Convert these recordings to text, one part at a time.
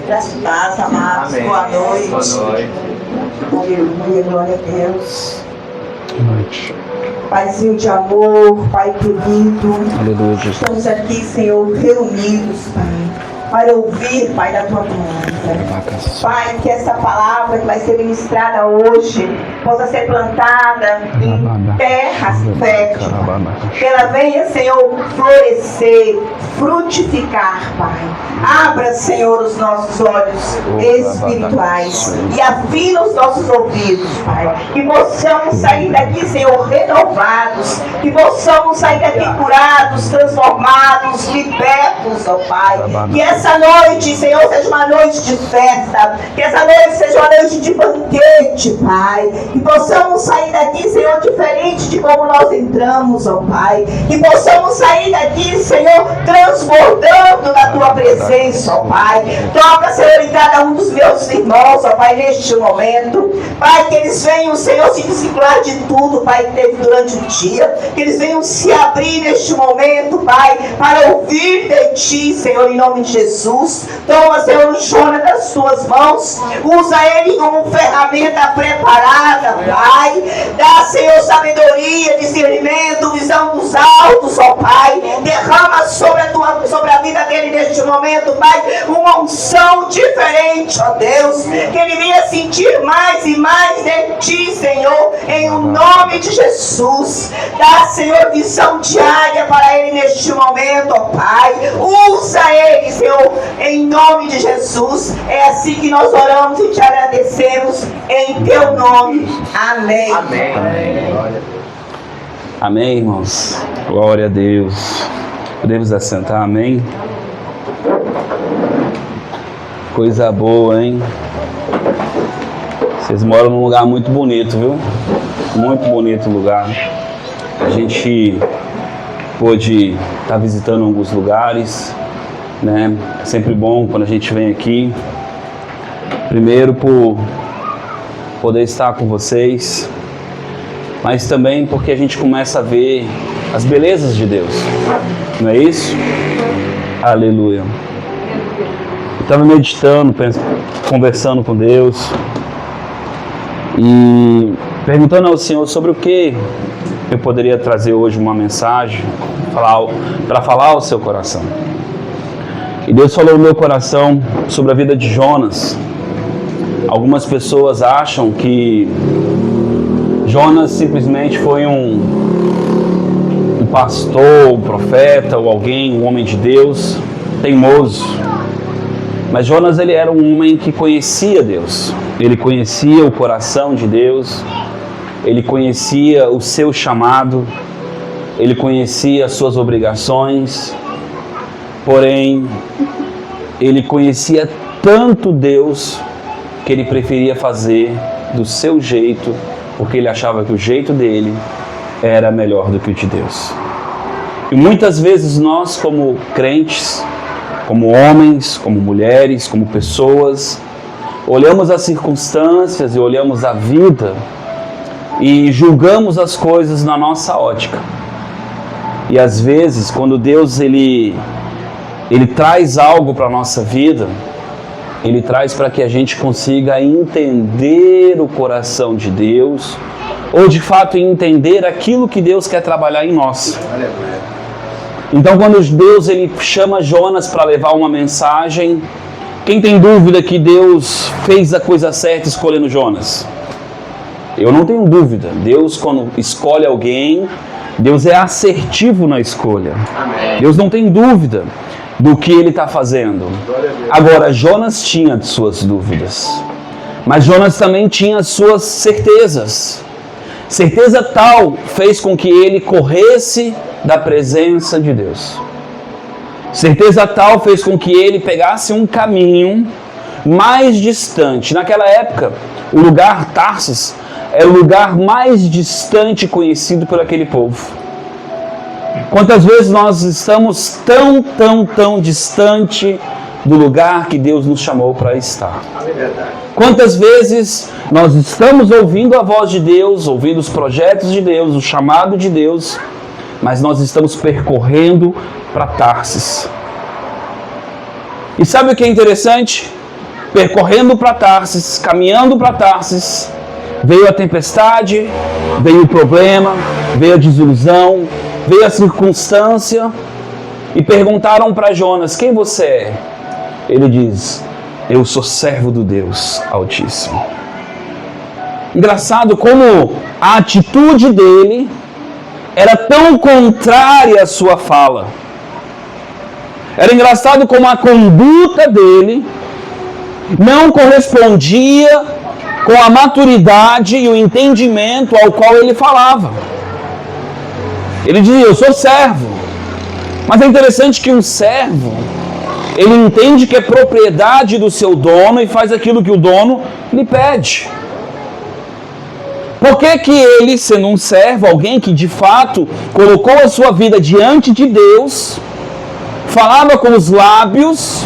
Graças a Deus, amados. Amém. Boa noite. Boa noite. Aleluia, glória a Deus. Boa noite. Paizinho de amor, Pai querido. Aleluia, Jesus. Estamos aqui, Senhor, reunidos, Pai, para ouvir, Pai, da Tua palavra. Pai, que essa palavra que vai ser ministrada hoje possa ser plantada em terras férteis. Que ela venha, Senhor, florescer, frutificar, Pai. Abra, Senhor, os nossos olhos espirituais e afina os nossos ouvidos, Pai. Que possamos sair daqui, Senhor, renovados. Que possamos sair daqui curados, transformados, libertos, ó Pai. Que essa noite, Senhor, seja uma noite de festa. Que essa noite seja uma noite de banquete, Pai. Que possamos sair daqui, Senhor, diferente de como nós entramos, ó Pai. Que possamos sair daqui, Senhor, transbordando na Tua presença, ó Pai. Toca, Senhor, em cada um dos meus irmãos, ó Pai, neste momento. Pai, que eles venham, Senhor, se desvincular de tudo, Pai, que teve durante o dia. Que eles venham se abrir neste momento, Pai, para ouvir de Ti, Senhor, em nome de Jesus. Toma, Senhor, o Jonas das Tuas mãos. Usa ele como ferramenta preparada, Pai. Dá, Senhor, sabedoria, discernimento, visão dos altos, ó Pai. Derrama sobre a vida dele neste momento, Pai, uma unção diferente, ó Deus. Que ele venha sentir mais e mais de Ti, Senhor, em o nome de Jesus. Dá, Senhor, visão diária para ele neste momento, ó Pai. Usa ele, Senhor, em nome de Jesus. É assim que nós oramos e te agradecemos em Teu nome. Amém. Amém. Amém. Amém, irmãos. Glória a Deus. Podemos assentar, amém? Coisa boa, hein? Vocês moram num lugar muito bonito, viu? Muito bonito o lugar. A gente pôde estar visitando alguns lugares, né? É sempre bom quando a gente vem aqui. Primeiro por poder estar com vocês, mas também porque a gente começa a ver as belezas de Deus. Não é isso? Aleluia. Eu estava meditando, conversando com Deus e perguntando ao Senhor sobre o que eu poderia trazer hoje uma mensagem para falar ao seu coração. E Deus falou no meu coração sobre a vida de Jonas. Algumas pessoas acham que Jonas simplesmente foi um pastor, um profeta ou alguém, um homem de Deus, teimoso. Mas Jonas, ele era um homem que conhecia Deus. Ele conhecia o coração de Deus. Ele conhecia o seu chamado. Ele conhecia as suas obrigações. Porém, ele conhecia tanto Deus que ele preferia fazer do seu jeito, porque ele achava que o jeito dele era melhor do que o de Deus. E muitas vezes nós, como crentes, como homens, como mulheres, como pessoas, olhamos as circunstâncias e olhamos a vida e julgamos as coisas na nossa ótica. E às vezes, quando Deus ele traz algo para a nossa vida, Ele traz para que a gente consiga entender o coração de Deus, ou de fato entender aquilo que Deus quer trabalhar em nós. Então, quando Deus ele chama Jonas para levar uma mensagem, quem tem dúvida que Deus fez a coisa certa escolhendo Jonas? Eu não tenho dúvida. Deus, quando escolhe alguém, Deus é assertivo na escolha. Amém. Deus não tem dúvida do que ele está fazendo. Agora, Jonas tinha suas dúvidas, mas Jonas também tinha suas certezas. Certeza tal fez com que ele corresse da presença de Deus. Certeza tal fez com que ele pegasse um caminho mais distante. Naquela época, o lugar Tarsis era o lugar mais distante conhecido por aquele povo. Quantas vezes nós estamos tão distante do lugar que Deus nos chamou para estar? Quantas vezes nós estamos ouvindo a voz de Deus, ouvindo os projetos de Deus, o chamado de Deus, mas nós estamos percorrendo para Tarsis. E sabe o que é interessante? percorrendo para Tarsis, caminhando para Tarsis, veio a tempestade, veio o problema, veio a desilusão, veio a circunstância, e perguntaram para Jonas: quem você é? Ele diz: eu sou servo do Deus Altíssimo. Engraçado como a atitude dele era tão contrária à sua fala. Era engraçado como a conduta dele não correspondia com a maturidade e o entendimento ao qual ele falava. Ele dizia: eu sou servo. Mas é interessante que um servo, ele entende que é propriedade do seu dono e faz aquilo que o dono lhe pede. Por que que ele, sendo um servo, alguém que de fato colocou a sua vida diante de Deus, falava com os lábios,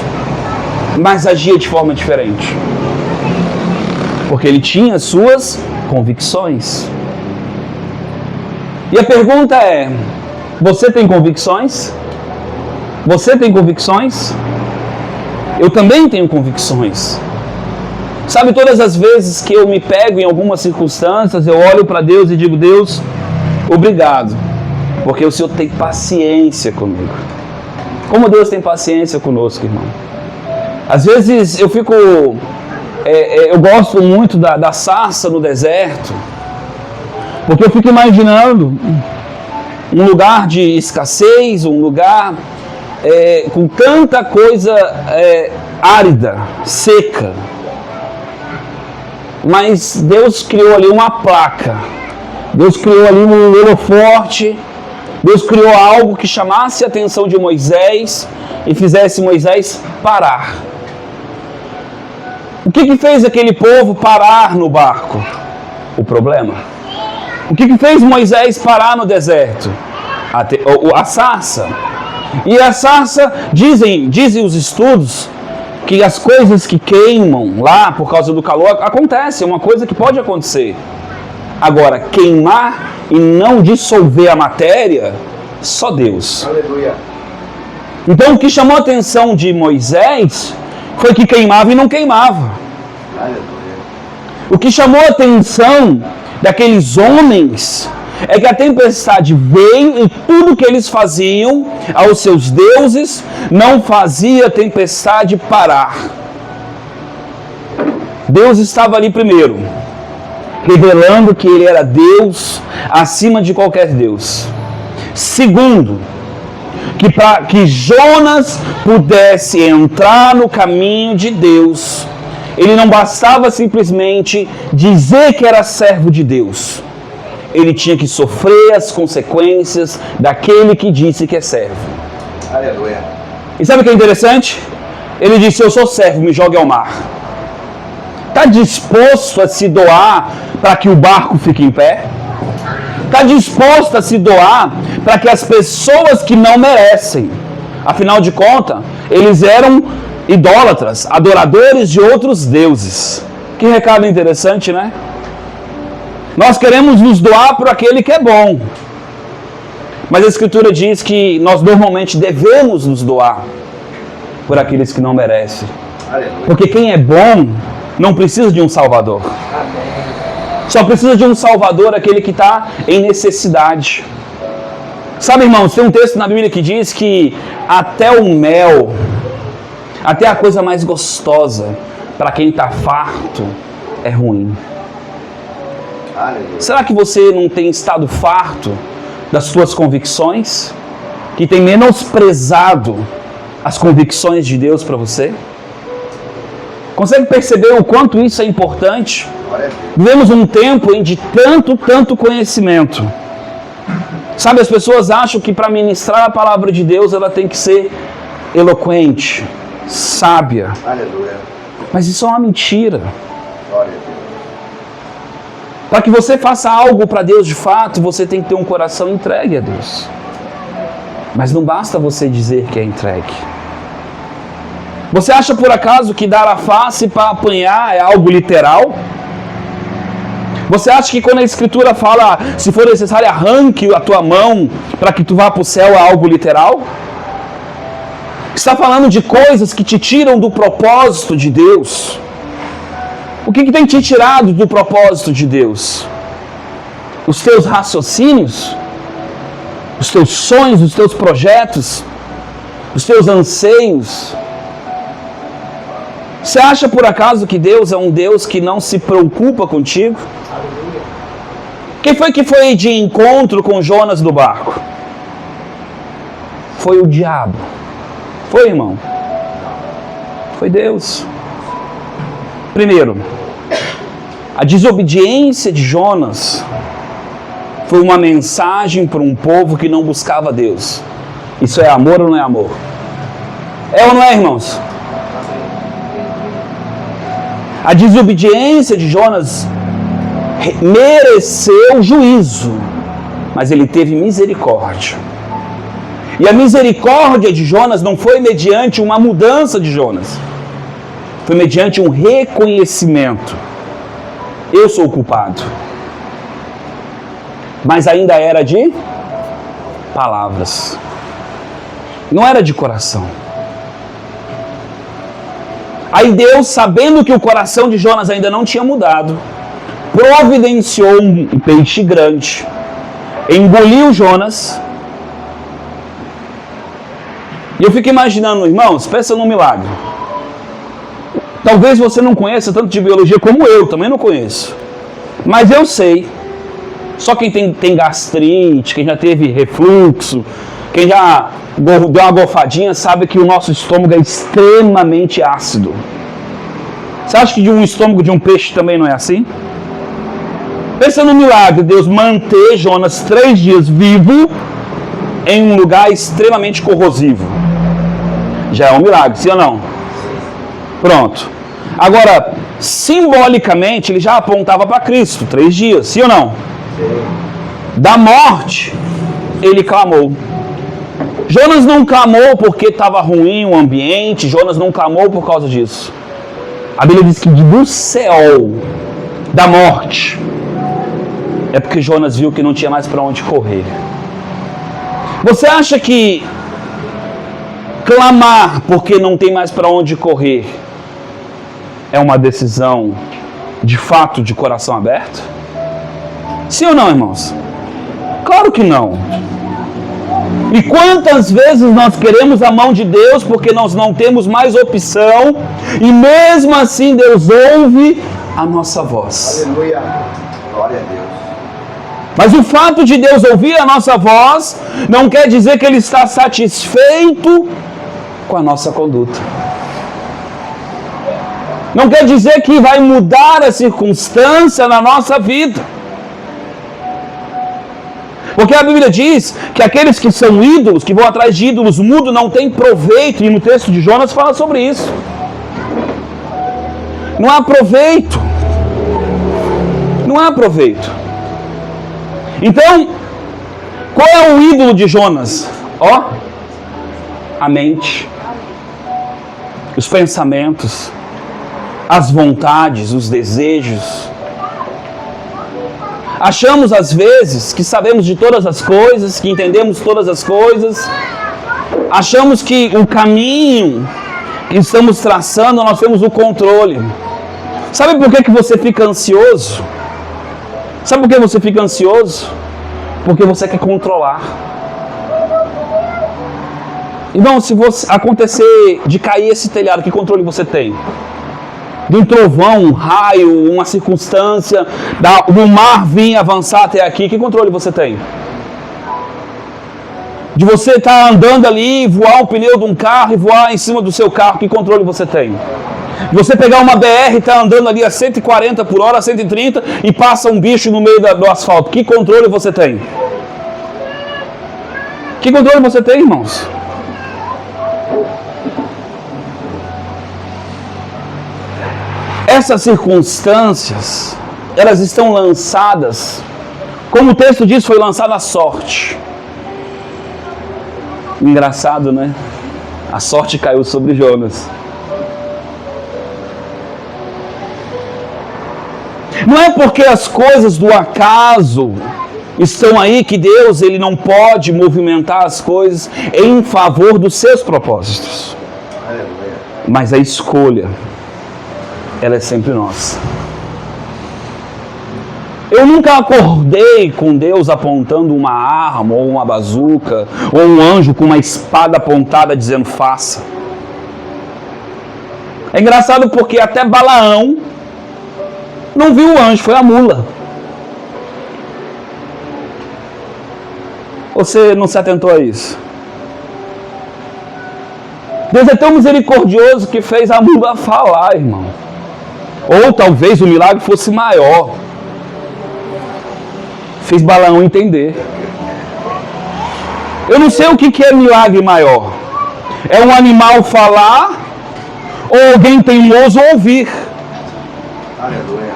mas agia de forma diferente? Porque ele tinha suas convicções. E a pergunta é: você tem convicções? Você tem convicções? Eu também tenho convicções. Sabe, todas as vezes que eu me pego em algumas circunstâncias, eu olho para Deus e digo: Deus, obrigado, porque o Senhor tem paciência comigo. Como Deus tem paciência conosco, irmão. Às vezes eu fico... eu gosto muito da sarça no deserto, porque eu fico imaginando um lugar de escassez, um lugar com tanta coisa árida, seca. Mas Deus criou ali uma placa, Deus criou ali um holoforte, Deus criou algo que chamasse a atenção de Moisés e fizesse Moisés parar. O que fez aquele povo parar no barco? O problema. O que fez Moisés parar no deserto? A sarça. E a sarça, dizem os estudos, que as coisas que queimam lá por causa do calor acontece, é uma coisa que pode acontecer. Agora, queimar e não dissolver a matéria, só Deus. Aleluia. Então o que chamou a atenção de Moisés foi que queimava e não queimava. Aleluia. O que chamou a atenção daqueles homens é que a tempestade veio e tudo que eles faziam aos seus deuses não fazia a tempestade parar. Deus estava ali primeiro, revelando que Ele era Deus acima de qualquer Deus. Segundo, que para que Jonas pudesse entrar no caminho de Deus, ele não bastava simplesmente dizer que era servo de Deus. Ele tinha que sofrer as consequências daquele que disse que é servo. Aleluia. E sabe o que é interessante? Ele disse: eu sou servo, me jogue ao mar. Está disposto a se doar para que o barco fique em pé? Está disposto a se doar para que as pessoas que não merecem, afinal de contas, eles eram idólatras, adoradores de outros deuses. Que recado interessante, né? Nós queremos nos doar por aquele que é bom. Mas a Escritura diz que nós normalmente devemos nos doar por aqueles que não merecem. Porque quem é bom não precisa de um Salvador. Só precisa de um Salvador aquele que está em necessidade. Sabe, irmãos, tem um texto na Bíblia que diz que até o mel, até a coisa mais gostosa, para quem está farto, é ruim. Será que você não tem estado farto das suas convicções? Que tem menosprezado as convicções de Deus para você? Consegue perceber o quanto isso é importante? Vivemos um tempo de tanto conhecimento. Sabe, as pessoas acham que para ministrar a palavra de Deus ela tem que ser eloquente, sábia. Aleluia. Mas isso é uma mentira. Para que você faça algo para Deus de fato, você tem que ter um coração entregue a Deus. Mas não basta você dizer que é entregue. Você acha por acaso que dar a face para apanhar é algo literal? Você acha que quando a Escritura fala, se for necessário, arranque a tua mão para que tu vá para o céu, é algo literal? Está falando de coisas que te tiram do propósito de Deus. O que tem te tirado do propósito de Deus? Os teus raciocínios? Os teus sonhos, os teus projetos? Os teus anseios? Você acha por acaso que Deus é um Deus que não se preocupa contigo? Quem foi que foi de encontro com Jonas no barco? Foi o diabo. Foi, irmão? Foi Deus. Primeiro, a desobediência de Jonas foi uma mensagem para um povo que não buscava Deus. Isso é amor ou não é amor? É ou não é, irmãos? A desobediência de Jonas mereceu juízo, mas ele teve misericórdia. E a misericórdia de Jonas não foi mediante uma mudança de Jonas, foi mediante um reconhecimento. Eu sou o culpado. Mas ainda era de palavras, não era de coração. Aí Deus, sabendo que o coração de Jonas ainda não tinha mudado, providenciou um peixe grande, engoliu Jonas. E eu fico imaginando, irmãos, pensa num milagre. Talvez você não conheça tanto de biologia como eu, também não conheço. Mas eu sei, só quem tem gastrite, quem já teve refluxo, quem já deu uma golfadinha, sabe que o nosso estômago é extremamente ácido. Você acha que de um estômago de um peixe também não é assim? Pensa no milagre, Deus manter Jonas 3 dias vivo em um lugar extremamente corrosivo. Já é um milagre, sim ou não? Pronto. Agora, simbolicamente, ele já apontava para Cristo, 3 dias, sim ou não? Da morte, ele clamou. Jonas não clamou porque estava ruim o ambiente, Jonas não clamou por causa disso. A Bíblia diz que do céu, da morte, é porque Jonas viu que não tinha mais para onde correr. Você acha que clamar porque não tem mais para onde correr é uma decisão de fato de coração aberto? Sim ou não, irmãos? Claro que não. E quantas vezes nós queremos a mão de Deus porque nós não temos mais opção e mesmo assim Deus ouve a nossa voz. Aleluia. Glória a Deus. Mas o fato de Deus ouvir a nossa voz não quer dizer que Ele está satisfeito com a nossa conduta. Não quer dizer que vai mudar a circunstância na nossa vida. Porque a Bíblia diz que aqueles que são ídolos, que vão atrás de ídolos mudos, não têm proveito. E no texto de Jonas fala sobre isso. Não há proveito. Não há proveito. Então, qual é o ídolo de Jonas? Ó, a mente, os pensamentos, as vontades, os desejos. Achamos às vezes que sabemos de todas as coisas, que entendemos todas as coisas. Achamos que o caminho que estamos traçando, nós temos o controle. Sabe por que você fica ansioso? Sabe por que você fica ansioso? Porque você quer controlar. Irmão, se você acontecer de cair esse telhado, que controle você tem? De um trovão, um raio, uma circunstância, do mar vir avançar até aqui, que controle você tem? De você estar andando ali, voar o pneu de um carro e voar em cima do seu carro, que controle você tem? De você pegar uma BR e estar andando ali a 140 por hora, 130 e passa um bicho no meio do asfalto, que controle você tem? Que controle você tem, irmãos? Essas circunstâncias, elas estão lançadas, como o texto diz, foi lançada a sorte. Engraçado, né? A sorte caiu sobre Jonas. Não é porque as coisas do acaso estão aí que Deus ele não pode movimentar as coisas em favor dos seus propósitos. Aleluia. Mas a escolha, ela é sempre nossa. Eu nunca acordei com Deus apontando uma arma, ou uma bazuca, ou um anjo com uma espada apontada dizendo faça. É engraçado porque até Balaão não viu o anjo, foi a mula. Você não se atentou a isso? Deus é tão misericordioso que fez a mula falar, irmão. Ou talvez o milagre fosse maior. Fez Balaão entender. Eu não sei o que é milagre maior. É um animal falar ou alguém teimoso ouvir. Aleluia.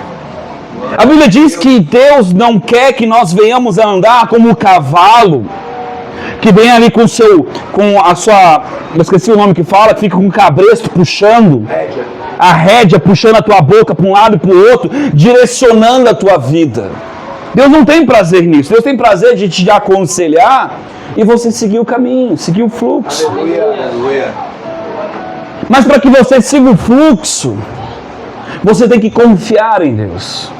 A Bíblia diz que Deus não quer que nós venhamos a andar como o cavalo que vem ali com a sua, eu esqueci o nome que fala, que fica com o cabresto puxando a rédea, puxando a tua boca para um lado e para o outro, direcionando a tua vida. Deus não tem prazer nisso. Deus tem prazer de te aconselhar e você seguir o caminho, seguir o fluxo. Aleluia. Aleluia. Mas para que você siga o fluxo, você tem que confiar em Deus.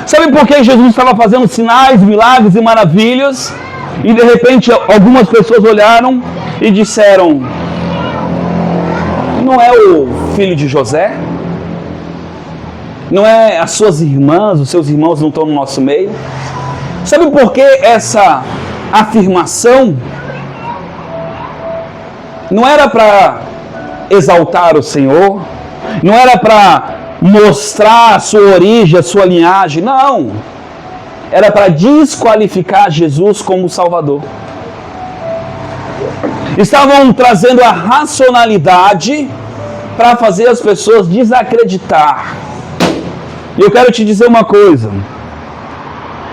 Sabe por que Jesus estava fazendo sinais, milagres e maravilhas? E de repente algumas pessoas olharam e disseram: não é o filho de José? Não é as suas irmãs, os seus irmãos não estão no nosso meio? Sabe por que essa afirmação? Não era para exaltar o Senhor, não era para mostrar a sua origem, a sua linhagem, não. Era para desqualificar Jesus como Salvador. Estavam trazendo a racionalidade para fazer as pessoas desacreditar. E eu quero te dizer uma coisa.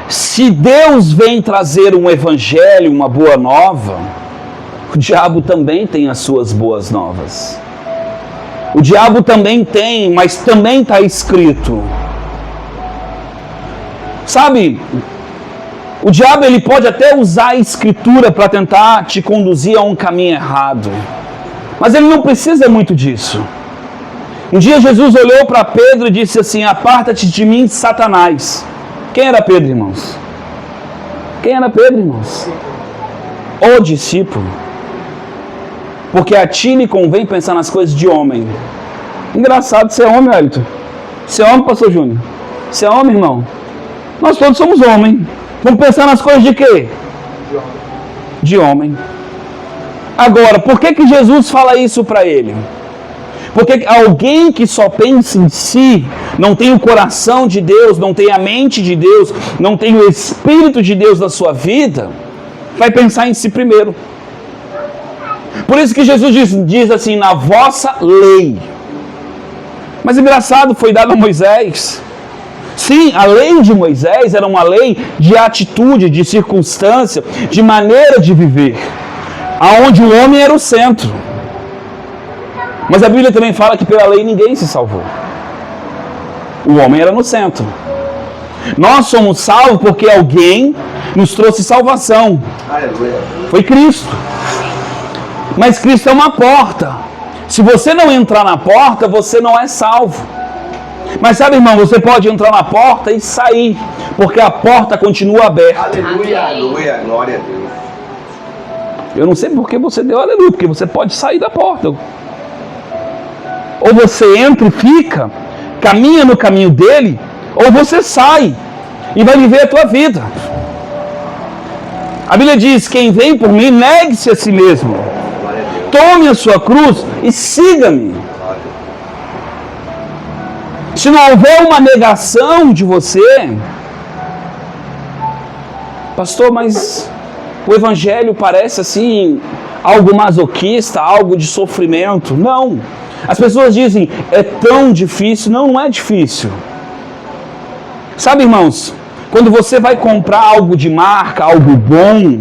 Se Deus vem trazer um evangelho, uma boa nova, o diabo também tem as suas boas novas. O diabo também tem, mas também está escrito. Sabe, o diabo ele pode até usar a escritura para tentar te conduzir a um caminho errado. Mas ele não precisa muito disso. Um dia Jesus olhou para Pedro e disse assim: aparta-te de mim, Satanás. Quem era Pedro, irmãos? Quem era Pedro, irmãos? O discípulo. Porque a ti lhe convém pensar nas coisas de homem. Engraçado, você é homem, Wellington? Você é homem, pastor Júnior? Você é homem, irmão? Nós todos somos homens. Vamos pensar nas coisas de quê? De homem. Agora, por que Jesus fala isso para ele? Porque alguém que só pensa em si, não tem o coração de Deus, não tem a mente de Deus, não tem o Espírito de Deus na sua vida, vai pensar em si primeiro. Por isso que Jesus diz assim: na vossa lei. Mas engraçado, foi dado a Moisés. Sim, a lei de Moisés era uma lei de atitude, de circunstância, de maneira de viver, aonde o homem era o centro. Mas a Bíblia também fala que pela lei ninguém se salvou. O homem era no centro. Nós somos salvos porque alguém nos trouxe salvação. Aleluia. Foi Cristo. Mas Cristo é uma porta. Se você não entrar na porta, você não é salvo. Mas sabe, irmão, você pode entrar na porta e sair, porque a porta continua aberta. Aleluia. Aleluia. Glória a Deus. Eu não sei porque você deu aleluia, porque você pode sair da porta. Ou você entra e fica, caminha no caminho dele, ou você sai e vai viver a tua vida. A Bíblia diz: quem vem por mim, negue-se a si mesmo. Tome a sua cruz e siga-me. Se não houver uma negação de você, pastor, mas o evangelho parece assim, algo masoquista, algo de sofrimento. Não. As pessoas dizem: é tão difícil. Não, não é difícil. Sabe, irmãos, quando você vai comprar algo de marca, algo bom,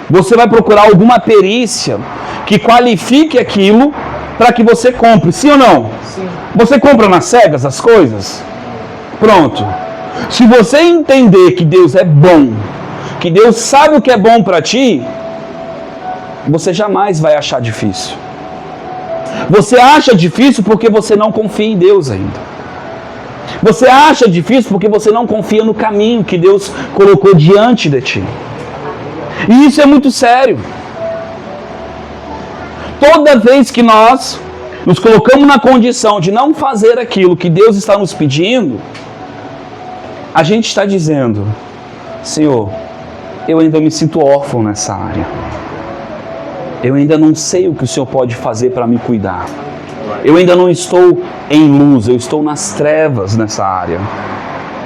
você vai procurar alguma perícia que qualifique aquilo para que você compre, sim ou não? Sim. Você compra nas cegas as coisas? Pronto. Se você entender que Deus é bom, que Deus sabe o que é bom para ti, você jamais vai achar difícil. Você acha difícil porque você não confia em Deus ainda. Você acha difícil porque você não confia no caminho que Deus colocou diante de ti. E isso é muito sério. Toda vez que nós nos colocamos na condição de não fazer aquilo que Deus está nos pedindo, a gente está dizendo: Senhor, eu ainda me sinto órfão nessa área. Eu ainda não sei o que o Senhor pode fazer para me cuidar. Eu ainda não estou em luz, eu estou nas trevas nessa área.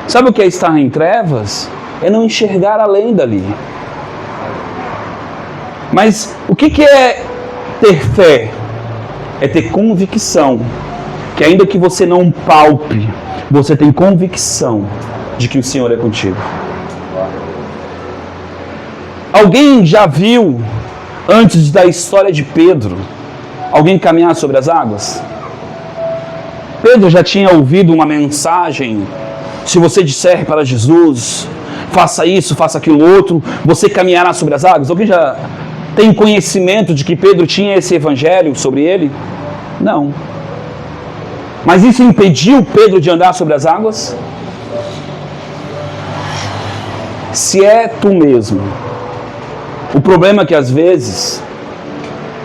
Sabe o que é estar em trevas? É não enxergar além dali. Mas o que é ter fé? É ter convicção, que ainda que você não palpe, você tem convicção de que o Senhor é contigo. Alguém já viu, antes da história de Pedro, alguém caminhar sobre as águas? Pedro já tinha ouvido uma mensagem: se você disser para Jesus, faça isso, faça aquilo outro, você caminhará sobre as águas? Alguém já tem conhecimento de que Pedro tinha esse evangelho sobre ele? Não. Mas isso impediu Pedro de andar sobre as águas? Se é tu mesmo. O problema é que às vezes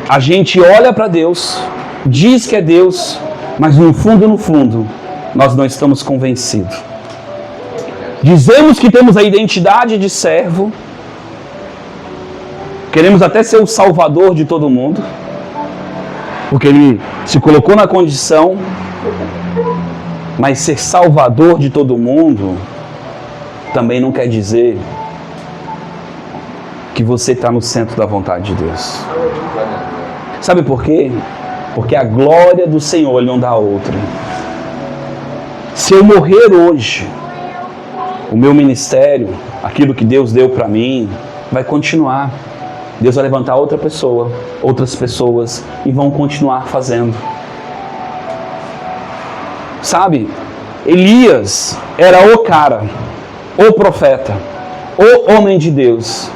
a gente olha para Deus, diz que é Deus, mas no fundo, nós não estamos convencidos. Dizemos que temos a identidade de servo, queremos até ser o salvador de todo mundo, porque Ele se colocou na condição, mas ser salvador de todo mundo também não quer dizer que você está no centro da vontade de Deus. Sabe por quê? Porque a glória do Senhor Ele não dá outra. Se eu morrer hoje, o meu ministério, aquilo que Deus deu para mim, vai continuar. Deus vai levantar outra pessoa, outras pessoas, e vão continuar fazendo. Sabe? Elias era o cara, o profeta, o homem de Deus.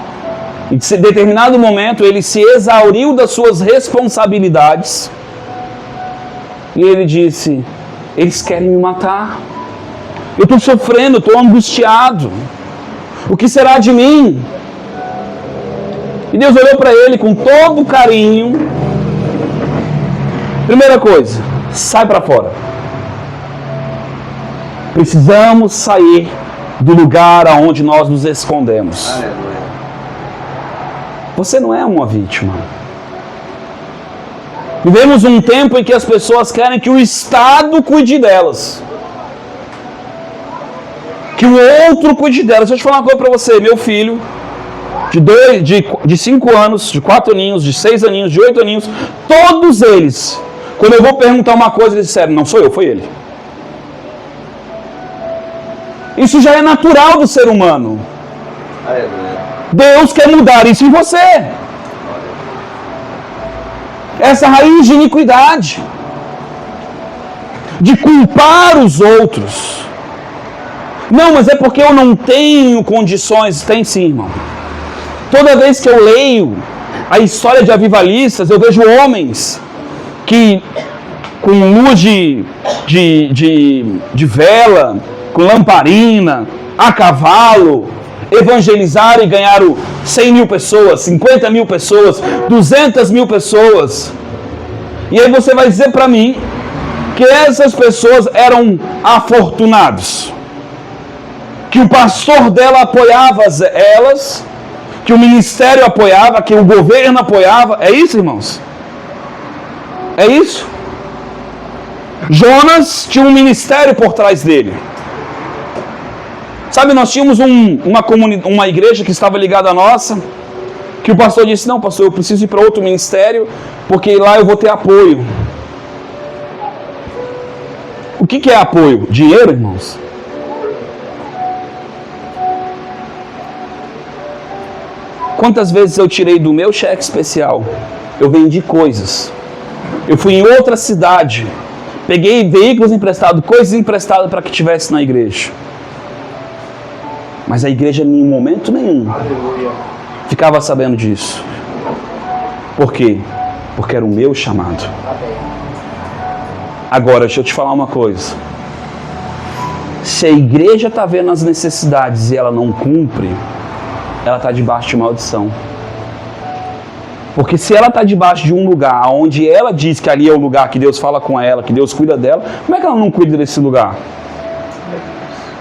E em determinado momento ele se exauriu das suas responsabilidades. E ele disse: eles querem me matar. Eu estou sofrendo, estou angustiado. O que será de mim? E Deus olhou para ele com todo carinho. Primeira coisa, sai para fora. Precisamos sair do lugar aonde nós nos escondemos. Aleluia. Você não é uma vítima. Vivemos um tempo em que as pessoas querem que o Estado cuide delas. Que o outro cuide delas. Deixa eu te falar uma coisa para você. Meu filho, de 5 anos, de 4 aninhos, de 6 aninhos, de 8 aninhos, todos eles, quando eu vou perguntar uma coisa, eles disseram: não sou eu, foi ele. Isso já é natural do ser humano. Aleluia. Deus quer mudar isso em você. Essa raiz de iniquidade, de culpar os outros. Não, mas é porque eu não tenho condições. Tem sim, irmão. Toda vez que eu leio a história de avivalistas, eu vejo homens que, com luz de vela, com lamparina, a cavalo, evangelizaram e ganharam 100 mil pessoas, 50 mil pessoas, 200 mil pessoas. E aí você vai dizer para mim que essas pessoas eram afortunados, que o pastor dela apoiava elas, que o ministério apoiava, que o governo apoiava. É isso, irmãos? É isso? Jonas tinha um ministério por trás dele. Sabe, nós tínhamos uma igreja que estava ligada à nossa, que o pastor disse: não, pastor, eu preciso ir para outro ministério, porque lá eu vou ter apoio. O que é apoio? Dinheiro, irmãos? Quantas vezes eu tirei do meu cheque especial? Eu vendi coisas. Eu fui em outra cidade, peguei veículos emprestados, coisas emprestadas para que tivesse na igreja. Mas a igreja em momento nenhum ficava sabendo disso. Por quê? Porque era o meu chamado. Agora, deixa eu te falar uma coisa. Se a igreja está vendo as necessidades e ela não cumpre, ela está debaixo de maldição. Porque se ela está debaixo de um lugar onde ela diz que ali é o lugar que Deus fala com ela, que Deus cuida dela, como é que ela não cuida desse lugar?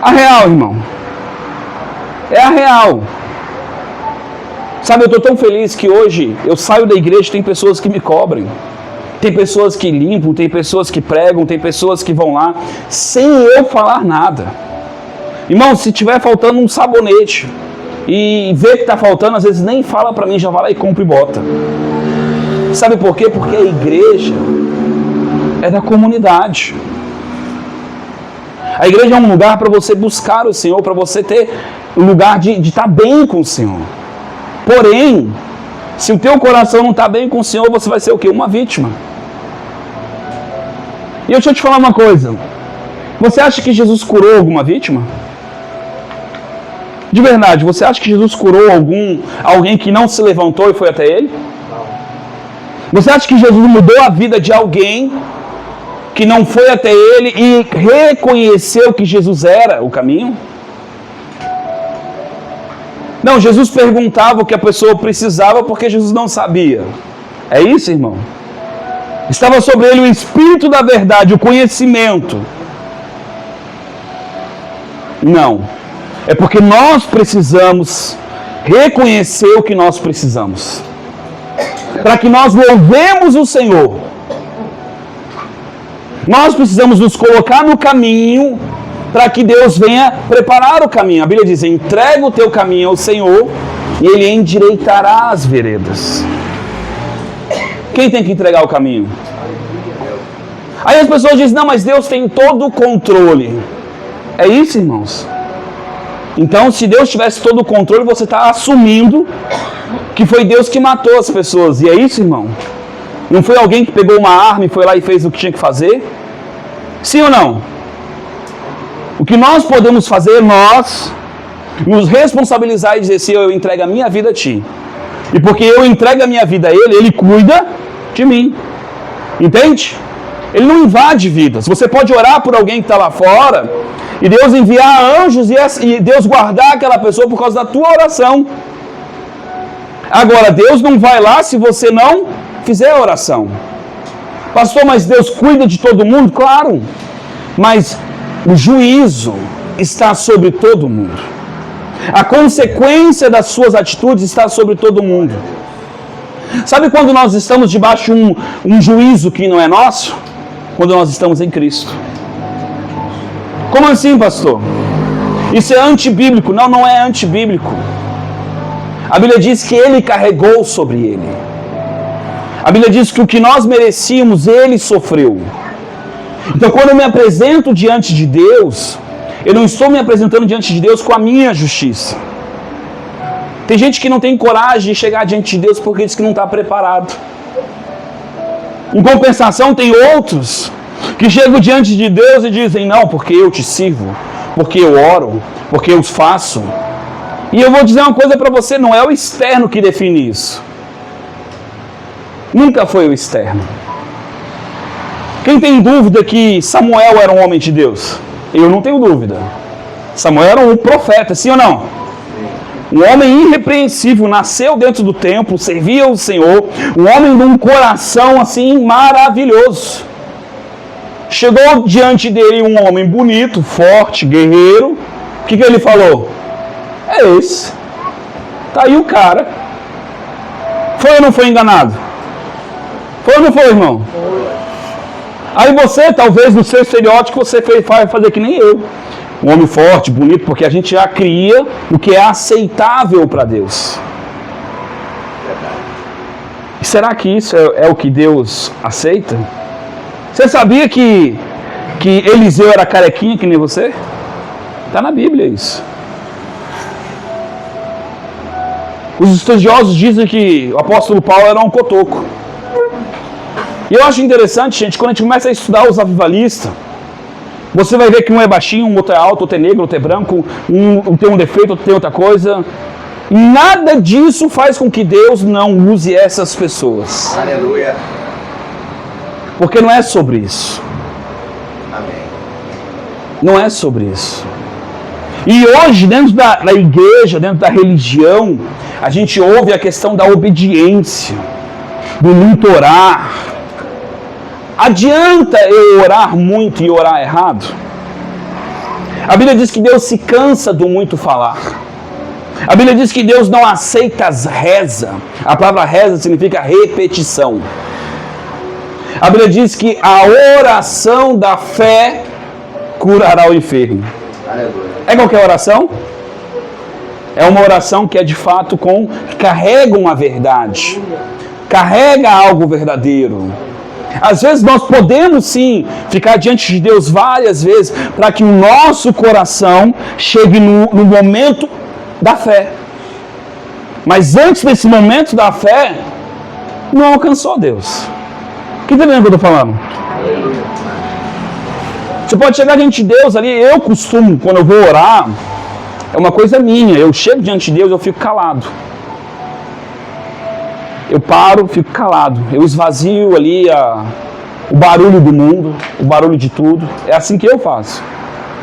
A real, irmão. É a real. Sabe, eu estou tão feliz que hoje eu saio da igreja e tem pessoas que me cobrem. Tem pessoas que limpam, tem pessoas que pregam, tem pessoas que vão lá sem eu falar nada. Irmão, se tiver faltando um sabonete e vê que está faltando, às vezes nem fala para mim, já vai lá e compra e bota. Sabe por quê? Porque a igreja é da comunidade. A igreja é um lugar para você buscar o Senhor, para você ter um lugar de estar bem com o Senhor. Porém, se o teu coração não está bem com o Senhor, você vai ser o quê? Uma vítima. E deixa eu te falar uma coisa. Você acha que Jesus curou alguma vítima? De verdade, você acha que Jesus curou alguém que não se levantou e foi até Ele? Você acha que Jesus mudou a vida de alguém que não foi até Ele e reconheceu que Jesus era o caminho? Não, Jesus perguntava o que a pessoa precisava porque Jesus não sabia. É isso, irmão? Estava sobre ele o Espírito da verdade, o conhecimento. Não. É porque nós precisamos reconhecer o que nós precisamos. Para que nós louvemos o Senhor. Nós precisamos nos colocar no caminho para que Deus venha preparar o caminho. A Bíblia diz, entrega o teu caminho ao Senhor e Ele endireitará as veredas. Quem tem que entregar o caminho? Aí as pessoas dizem, não, mas Deus tem todo o controle. É isso, irmãos? Então, se Deus tivesse todo o controle, você está assumindo que foi Deus que matou as pessoas. E é isso, irmão? Não foi alguém que pegou uma arma e foi lá e fez o que tinha que fazer? Sim ou não? O que nós podemos fazer, nós nos responsabilizar e dizer assim, eu entrego a minha vida a ti. E porque eu entrego a minha vida a Ele, Ele cuida de mim. Entende? Ele não invade vidas. Você pode orar por alguém que está lá fora e Deus enviar anjos e Deus guardar aquela pessoa por causa da tua oração. Agora, Deus não vai lá se você não fizer a oração. Pastor, mas Deus cuida de todo mundo? Claro. Mas o juízo está sobre todo mundo. A consequência das suas atitudes está sobre todo mundo. Sabe quando nós estamos debaixo de um juízo que não é nosso? Quando nós estamos em Cristo. Como assim, pastor? Isso é antibíblico. Não, não é antibíblico. A Bíblia diz que Ele carregou sobre Ele. A Bíblia diz que o que nós merecíamos, Ele sofreu. Então, quando eu me apresento diante de Deus, eu não estou me apresentando diante de Deus com a minha justiça. Tem gente que não tem coragem de chegar diante de Deus porque diz que não está preparado. Em compensação, tem outros que chegam diante de Deus e dizem, não, porque eu te sirvo, porque eu oro, porque eu faço. E eu vou dizer uma coisa para você, não é o externo que define isso. Nunca foi o externo. Quem tem dúvida que Samuel era um homem de Deus? Eu não tenho dúvida. Samuel era um profeta, sim ou não? Um homem irrepreensível, nasceu dentro do templo, servia o Senhor, um homem de um coração assim maravilhoso. Chegou diante dele um homem bonito, forte, guerreiro. O que ele falou? É esse. Tá aí o cara. Foi ou não foi enganado? Foi ou não foi, irmão? Aí você, talvez no seu estereótipo, você vai fazer que nem eu. Um homem forte, bonito, porque a gente já cria o que é aceitável para Deus. E será que isso é o que Deus aceita? Você sabia que Eliseu era carequinha que nem você? Está na Bíblia isso. Os estudiosos dizem que o apóstolo Paulo era um cotoco. E eu acho interessante, gente, quando a gente começa a estudar os avivalistas, Você vai ver que um é baixinho, um outro é alto, outro é negro, outro é branco, um tem um defeito, outro tem outra coisa. Nada disso faz com que Deus não use essas pessoas. Aleluia. Porque não é sobre isso. Amém. Não é sobre isso. E hoje, dentro da igreja, dentro da religião, a gente ouve a questão da obediência, do muito orar. Adianta eu orar muito e orar errado? A Bíblia diz que Deus se cansa do muito falar. A Bíblia diz que Deus não aceita as reza. A palavra reza significa repetição. A Bíblia diz que a oração da fé curará o enfermo. Aleluia. É qualquer oração? É uma oração que é de fato que carrega uma verdade. Carrega algo verdadeiro. Às vezes nós podemos sim ficar diante de Deus várias vezes para que o nosso coração chegue no momento da fé. Mas antes desse momento da fé, não alcançou Deus. O que está vendo que eu estou falando? Você pode chegar diante de Deus ali, eu costumo, quando eu vou orar, é uma coisa minha, eu chego diante de Deus, eu fico calado. Eu paro, fico calado. Eu esvazio ali o barulho do mundo, o barulho de tudo. É assim que eu faço.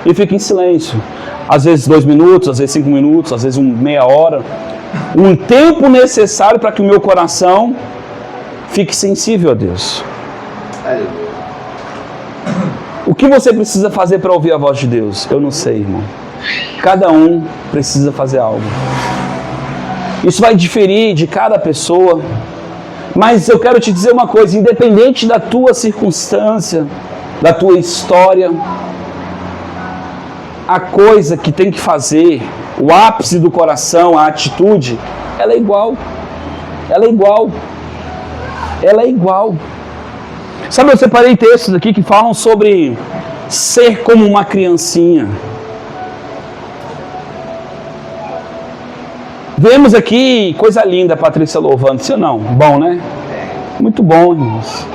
E fico em silêncio. Às vezes 2 minutos, às vezes 5 minutos, às vezes meia hora. Um tempo necessário para que o meu coração fique sensível a Deus. Aleluia. O que você precisa fazer para ouvir a voz de Deus? Eu não sei, irmão. Cada um precisa fazer algo. Isso vai diferir de cada pessoa. Mas eu quero te dizer uma coisa, independente da tua circunstância, da tua história, a coisa que tem que fazer, o ápice do coração, a atitude, ela é igual. Ela é igual. Ela é igual. Sabe, eu separei textos aqui que falam sobre ser como uma criancinha. Vemos aqui coisa linda, a Patrícia louvando, sim ou não? Bom, né? Muito bom, irmãos.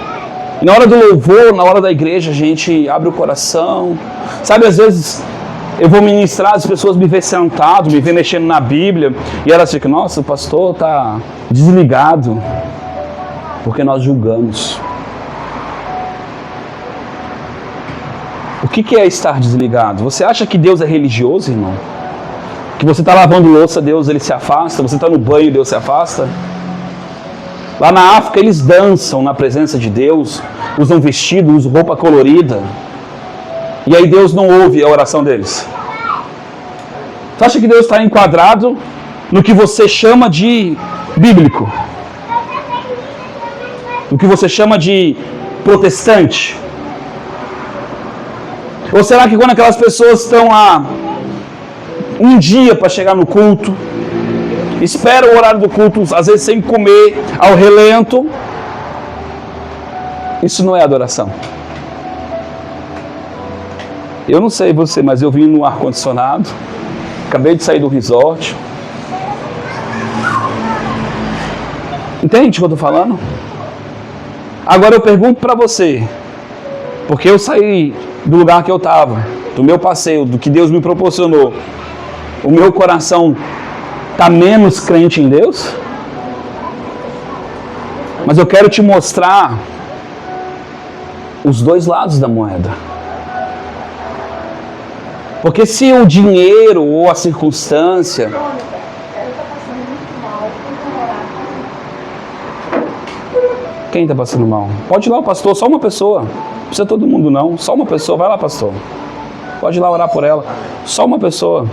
E na hora do louvor, na hora da igreja, a gente abre o coração. Sabe, às vezes eu vou ministrar, as pessoas me veem sentado, me veem mexendo na Bíblia, e elas ficam, nossa, o pastor está desligado, porque nós julgamos. O que é estar desligado? Você acha que Deus é religioso, irmão? Que você está lavando louça, Deus ele se afasta? Você está no banho, Deus se afasta? Lá na África eles dançam na presença de Deus, usam vestido, usam roupa colorida. E aí Deus não ouve a oração deles. Você acha que Deus está enquadrado no que você chama de bíblico? No que você chama de protestante? Ou será que quando aquelas pessoas estão lá um dia para chegar no culto, esperam o horário do culto, às vezes sem comer, ao relento, isso não é adoração? Eu não sei você, mas eu vim no ar-condicionado, acabei de sair do resort. Entende o que eu estou falando? Agora eu pergunto para você, porque eu saí do lugar que eu estava, do meu passeio, do que Deus me proporcionou, o meu coração está menos crente em Deus? Mas eu quero te mostrar os dois lados da moeda. Porque se o dinheiro ou a circunstância... Quem está passando mal? Pode ir lá o pastor, só uma pessoa. Não precisa todo mundo não, só uma pessoa. Vai lá, pastor. Pode ir lá orar por ela. Só uma pessoa.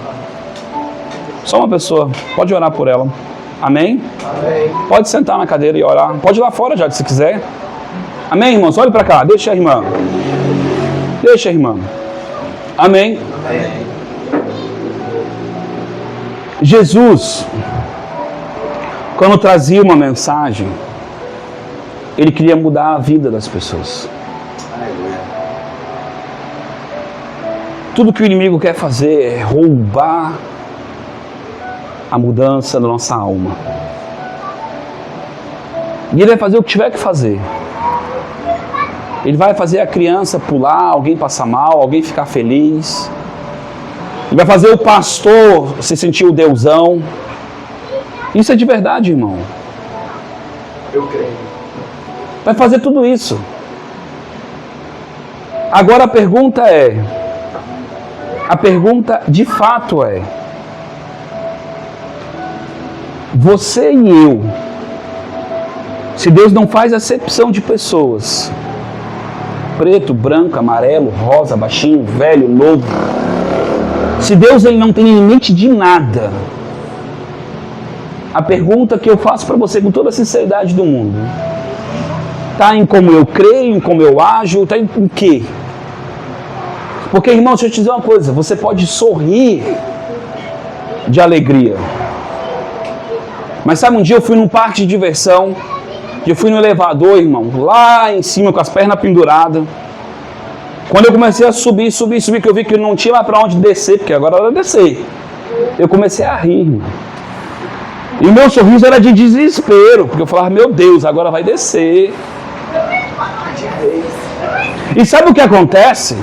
Só uma pessoa. Pode orar por ela. Amém? Amém. Pode sentar na cadeira e orar. Pode ir lá fora já, se quiser. Amém, irmãos? Olhe para cá. Deixa a irmã. Deixa a irmã. Amém? Amém. Jesus, quando trazia uma mensagem, ele queria mudar a vida das pessoas. Aleluia. Tudo que o inimigo quer fazer é roubar a mudança da nossa alma. E ele vai fazer o que tiver que fazer Ele vai fazer a criança pular, alguém passar mal, alguém ficar feliz. Ele vai fazer o pastor se sentir o deusão. Isso é de verdade, irmão. Eu creio. Vai fazer tudo isso. Agora a pergunta de fato é: você e eu, se Deus não faz acepção de pessoas, preto, branco, amarelo, rosa, baixinho, velho, novo, se Deus ele não tem limite de nada, a pergunta que eu faço para você com toda a sinceridade do mundo, está em como eu creio, em como eu ajo, está em quê? Porque, irmão, deixa eu te dizer uma coisa, você pode sorrir de alegria. Mas sabe, um dia eu fui num parque de diversão, eu fui no elevador, irmão, lá em cima com as pernas penduradas. Quando eu comecei a subir, que eu vi que não tinha mais para onde descer, porque agora era descer, eu comecei a rir, irmão. E o meu sorriso era de desespero, porque eu falava, meu Deus, agora vai descer. E sabe o que acontece?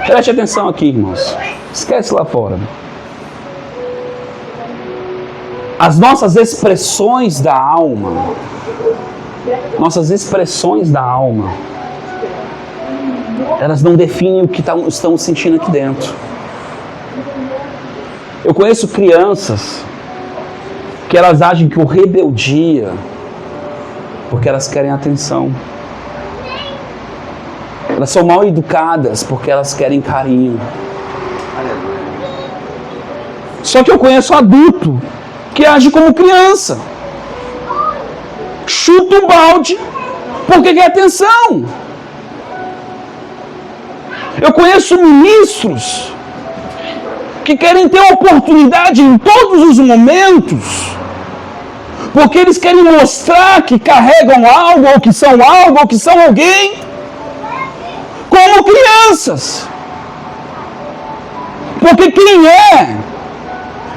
Preste atenção aqui, irmãos. Esquece lá fora. As nossas expressões da alma, elas não definem o que estamos sentindo aqui dentro. Eu conheço crianças que elas agem com rebeldia porque elas querem atenção. Elas são mal educadas porque elas querem carinho. Só que eu conheço adulto que age como criança. Chuta um balde porque quer atenção. Eu conheço ministros que querem ter oportunidade em todos os momentos, porque eles querem mostrar que carregam algo, ou que são alguém, como crianças. Porque quem é,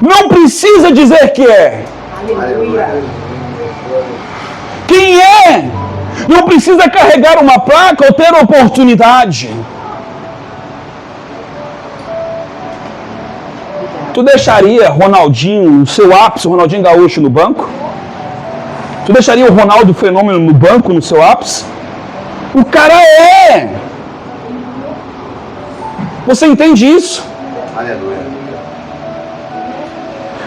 não precisa dizer que é. Aleluia. Quem é, não precisa carregar uma placa ou ter oportunidade. Tu deixaria Ronaldinho, no seu ápice, o Ronaldinho Gaúcho no banco? Tu deixaria o Ronaldo Fenômeno no banco, no seu ápice? O cara é! Você entende isso? Aleluia.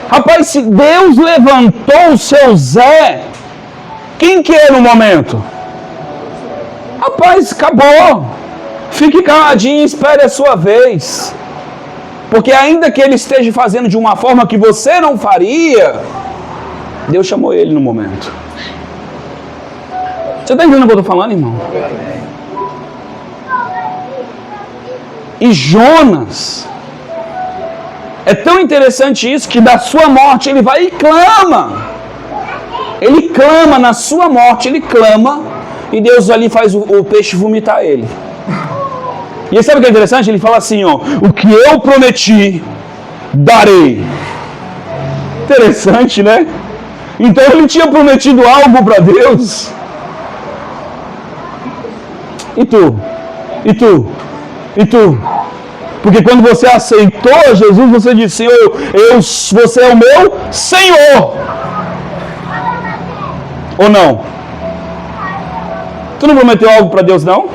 Rapaz, se Deus levantou o seu Zé, quem que é no momento? Rapaz, acabou. Fique caladinho e espere a sua vez. Porque ainda que ele esteja fazendo de uma forma que você não faria, Deus chamou ele no momento. Você está entendendo o que eu estou falando, irmão? E Jonas, é tão interessante isso, que da sua morte ele vai e clama. Ele clama na sua morte, ele clama, e Deus ali faz o peixe vomitar ele. E sabe o que é interessante? Ele fala assim, ó, o que eu prometi, darei. Interessante, né? Então ele tinha prometido algo para Deus. E tu? E tu? E tu? Porque quando você aceitou Jesus, você disse, você é o meu Senhor. Ou não? Tu não prometeu algo para Deus, não?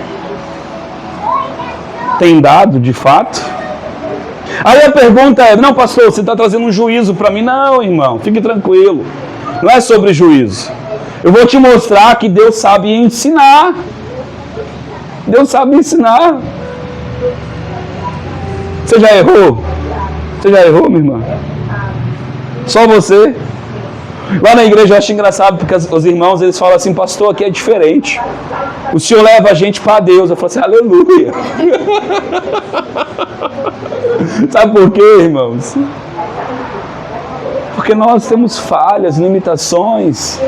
Tem dado, de fato? Aí a pergunta é, não, pastor, você está trazendo um juízo para mim? Não, irmão, fique tranquilo. Não é sobre juízo. Eu vou te mostrar que Deus sabe ensinar. Deus sabe ensinar. Você já errou? Você já errou, minha irmã? Só você? Lá na igreja eu acho engraçado, porque os irmãos, eles falam assim, pastor, aqui é diferente. O Senhor leva a gente para Deus. Eu falo assim, aleluia. Sabe por quê, irmãos? Porque nós temos falhas, limitações.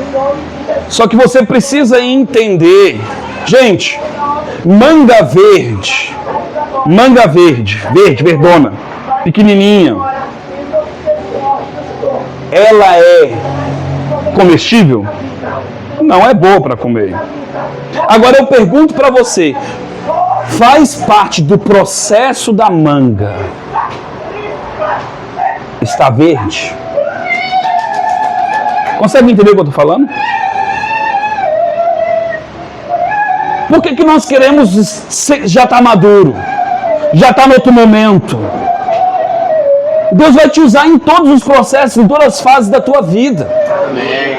Só que você precisa entender. Gente, manga verde, verdona, pequenininha, ela é comestível? Não é boa para comer. Agora eu pergunto para você, faz parte do processo da manga está verde? Consegue entender o que eu estou falando? Por que nós queremos já estar maduro? Já está no outro momento? Deus vai te usar em todos os processos, em todas as fases da tua vida. Amém.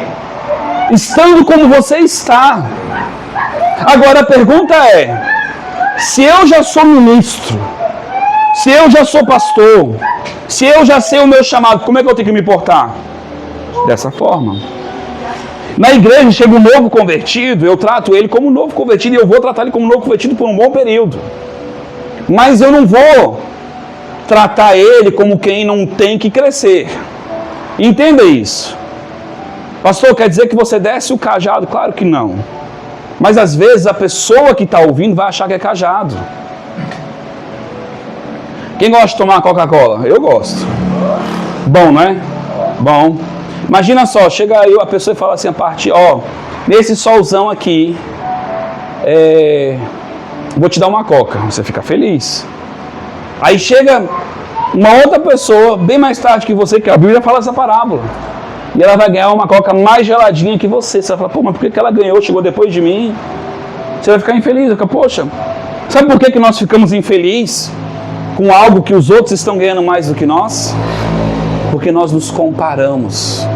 Estando como você está. Agora a pergunta é, se eu já sou ministro, se eu já sou pastor, se eu já sei o meu chamado, como é que eu tenho que me portar? Dessa forma. Na igreja chega um novo convertido, eu trato ele como um novo convertido e eu vou tratar ele como um novo convertido por um bom período. Mas eu não vou tratar ele como quem não tem que crescer. Entenda isso. Pastor, quer dizer que você desce o cajado? Claro que não. Mas às vezes a pessoa que está ouvindo vai achar que é cajado. Quem gosta de tomar Coca-Cola? Eu gosto. Bom, não é? Bom. Imagina só, chega aí a pessoa e fala assim, a parte, ó, nesse solzão aqui, vou te dar uma coca. Você fica feliz. Aí chega uma outra pessoa, bem mais tarde que você, que a Bíblia fala essa parábola. E ela vai ganhar uma coca mais geladinha que você. Você vai falar, pô, mas por que ela ganhou, chegou depois de mim? Você vai ficar infeliz. Vai ficar, poxa, sabe por que nós ficamos infelizes com algo que os outros estão ganhando mais do que nós? Porque nós nos comparamos.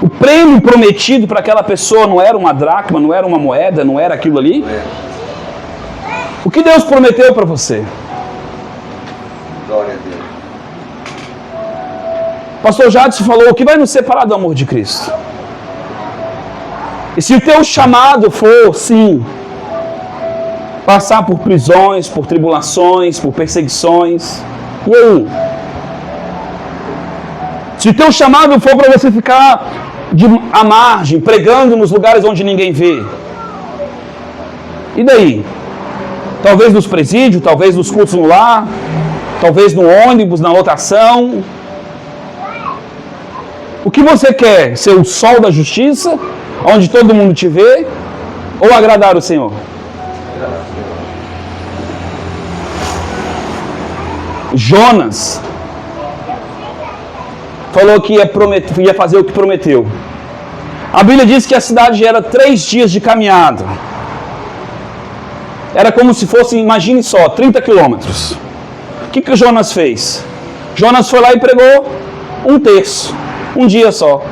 O prêmio prometido para aquela pessoa não era uma dracma, não era uma moeda, não era aquilo ali. O que Deus prometeu para você? Glória a Deus. Pastor Jadson falou, o que vai nos separar do amor de Cristo? E se o teu chamado for, sim, passar por prisões, por tribulações, por perseguições, e aí? Se o teu chamado for para você ficar à margem, pregando nos lugares onde ninguém vê, e daí? Talvez nos presídios, talvez nos cultos no lar, talvez no ônibus, na lotação. O que você quer? Ser o sol da justiça, onde todo mundo te vê, ou agradar o Senhor? Jonas falou que ia fazer o que prometeu. A Bíblia diz que a cidade era 3 dias de caminhada. Era como se fosse, imagine só, 30 quilômetros. O que Jonas fez? Jonas foi lá e pregou 1/3, um dia só.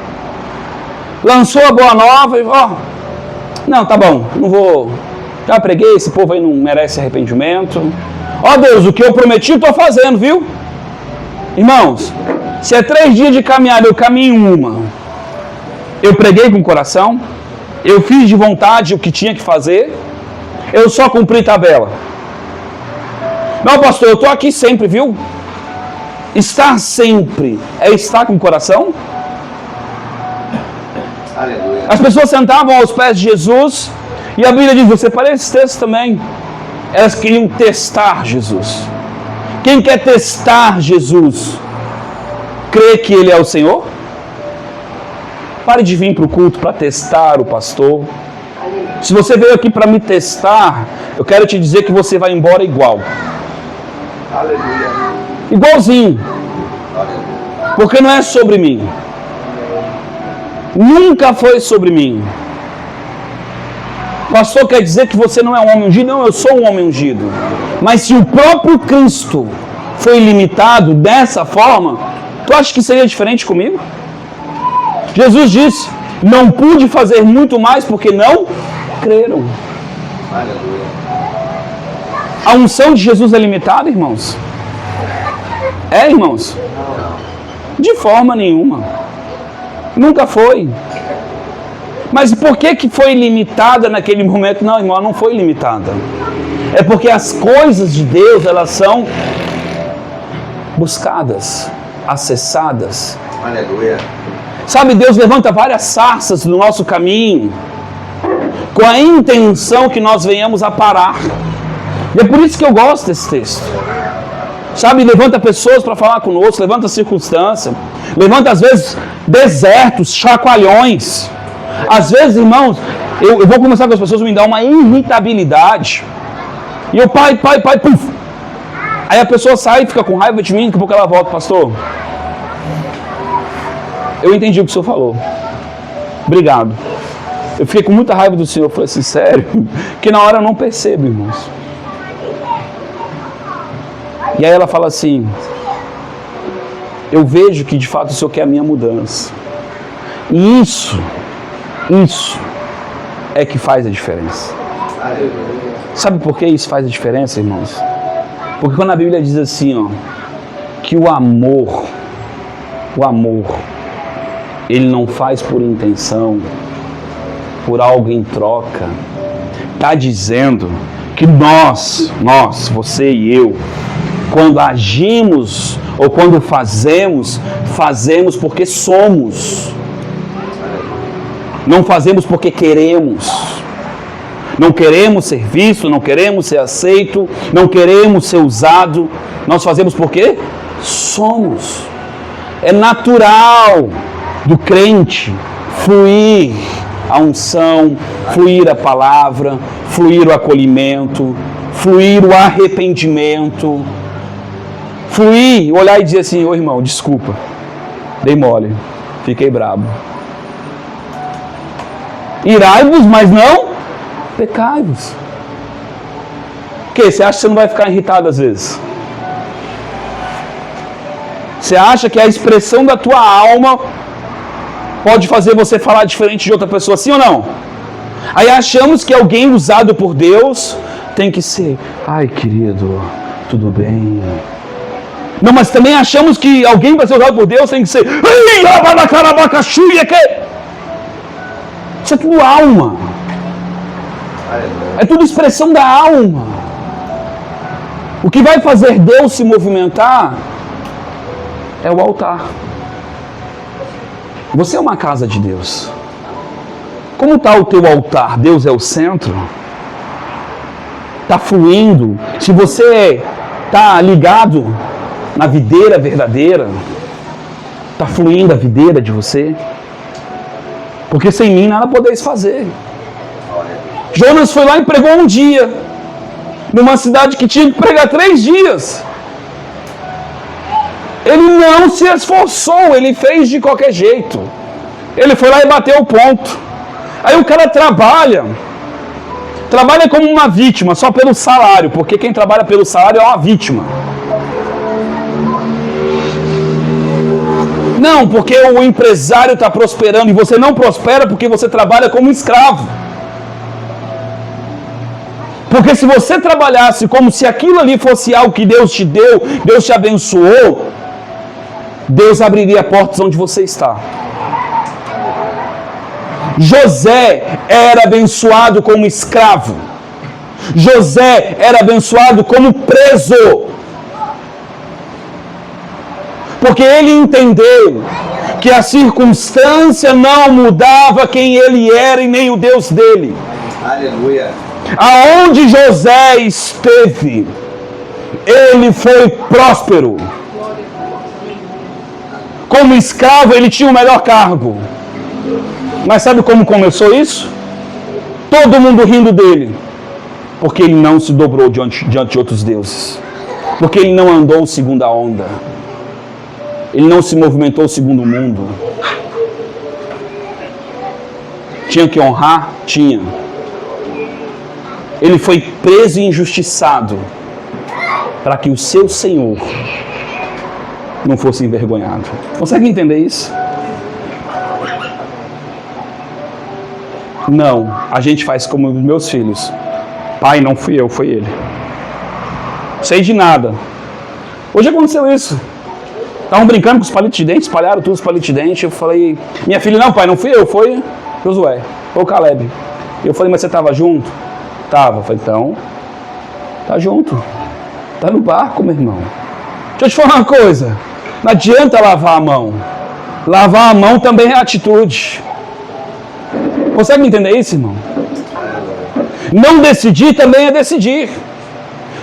Lançou a boa nova e não, tá bom, não vou, já preguei, esse povo aí não merece arrependimento. Ó Deus, o que eu prometi eu estou fazendo, viu? Irmãos, se é 3 dias de caminhada, eu caminho uma. Eu preguei com o coração, eu fiz de vontade o que tinha que fazer, eu só cumpri tabela. Não, pastor, eu estou aqui sempre, viu? Estar sempre é estar com o coração? Aleluia. As pessoas sentavam aos pés de Jesus e a Bíblia diz, você para esse texto também, elas queriam testar Jesus. Quem quer testar Jesus, crê que Ele é o Senhor? Pare de vir para o culto para testar o pastor. Se você veio aqui para me testar, eu quero te dizer que você vai embora igual. Aleluia. Igualzinho. Porque não é sobre mim. Nunca foi sobre mim. Pastor, quer dizer que você não é um homem ungido? Não, eu sou um homem ungido. Mas se o próprio Cristo foi limitado dessa forma, tu acha que seria diferente comigo? Jesus disse, não pude fazer muito mais porque não creram. Aleluia. A unção de Jesus é limitada, irmãos? É, irmãos? De forma nenhuma. Nunca foi. Mas por que foi limitada naquele momento? Não, irmão, não foi limitada. É porque as coisas de Deus, elas são buscadas, acessadas. Aleluia. Sabe, Deus levanta várias sarças no nosso caminho, com a intenção que nós venhamos a parar. E é por isso que eu gosto desse texto. Sabe, levanta pessoas para falar conosco, levanta circunstância, levanta às vezes desertos, chacoalhões. Às vezes, irmãos, eu vou conversar com as pessoas, me dá uma irritabilidade. E eu, pai, puf. Aí a pessoa sai e fica com raiva de mim, daqui a pouco ela volta, pastor. Eu entendi o que o senhor falou. Obrigado. Eu fiquei com muita raiva do senhor. Eu falei assim, sério? Que na hora eu não percebo, irmãos. E aí ela fala assim, eu vejo que de fato o senhor quer a minha mudança. E isso é que faz a diferença. Sabe por que isso faz a diferença, irmãos? Porque quando a Bíblia diz assim, ó, que o amor, ele não faz por intenção, por algo em troca. Está dizendo que nós, você e eu, quando agimos ou quando fazemos porque somos. Não fazemos porque queremos. Não queremos ser visto, não queremos ser aceito, não queremos ser usado. Nós fazemos porque somos. É natural do crente fluir a unção, fluir a palavra, fluir o acolhimento, fluir o arrependimento, fluir, olhar e dizer assim, ô irmão, desculpa, dei mole, fiquei brabo. Irai-vos, mas não pecai-vos. Que? Você acha que você não vai ficar irritado às vezes? Você acha que a expressão da tua alma pode fazer você falar diferente de outra pessoa, sim ou não? Aí achamos que alguém usado por Deus tem que ser, ai querido, tudo bem. Não, mas também achamos que alguém vai ser usado por Deus tem que ser, isso é tudo alma. É tudo expressão da alma. O que vai fazer Deus se movimentar é o altar. Você é uma casa de Deus. Como está o teu altar? Deus é o centro? Está fluindo? Se você está ligado na videira verdadeira, está fluindo a videira de você? Porque sem mim nada podeis fazer. Jonas foi lá e pregou um dia, numa cidade que tinha que pregar 3 dias. Ele não se esforçou, ele fez de qualquer jeito. Ele foi lá e bateu o ponto. Aí o cara trabalha como uma vítima, só pelo salário, porque quem trabalha pelo salário é uma vítima. Não, porque o empresário está prosperando e você não prospera porque você trabalha como escravo. Porque se você trabalhasse como se aquilo ali fosse algo que Deus te deu, Deus te abençoou, Deus abriria portas onde você está. José era abençoado como escravo. José era abençoado como preso. Porque ele entendeu que a circunstância não mudava quem ele era e nem o Deus dele. Aleluia. Aonde José esteve, ele foi próspero. Como escravo, ele tinha o melhor cargo. Mas sabe como começou isso? Todo mundo rindo dele. Porque ele não se dobrou diante de outros deuses. Porque ele não andou segundo a onda. Ele não se movimentou segundo o mundo. Tinha que honrar? Tinha. Ele foi preso e injustiçado para que o seu Senhor não fosse envergonhado. Consegue entender isso? Não, a gente faz como os meus filhos. Pai, não fui eu, foi ele. Sei de nada. Hoje aconteceu isso. Estavam brincando com os palitos de dente, espalharam todos os palitos de dente. Eu falei, minha filha, não pai, não fui eu, foi Josué, foi o Caleb. Eu falei, mas você estava junto? Tava. Eu falei, então, tá junto. Tá no barco, meu irmão. Deixa eu te falar uma coisa. Não adianta lavar a mão. Lavar a mão também é atitude. Consegue me entender isso, irmão? Não decidir também é decidir.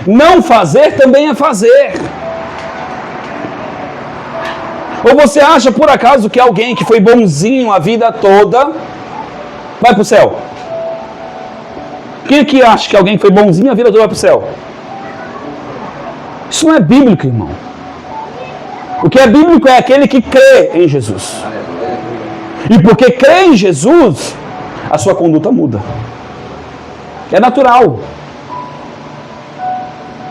Não fazer também é fazer. Ou você acha por acaso que alguém que foi bonzinho a vida toda vai para o céu? Quem aqui acha que alguém que foi bonzinho a vida toda vai para o céu? Isso não é bíblico, irmão. O que é bíblico é aquele que crê em Jesus. E porque crê em Jesus, a sua conduta muda. É natural.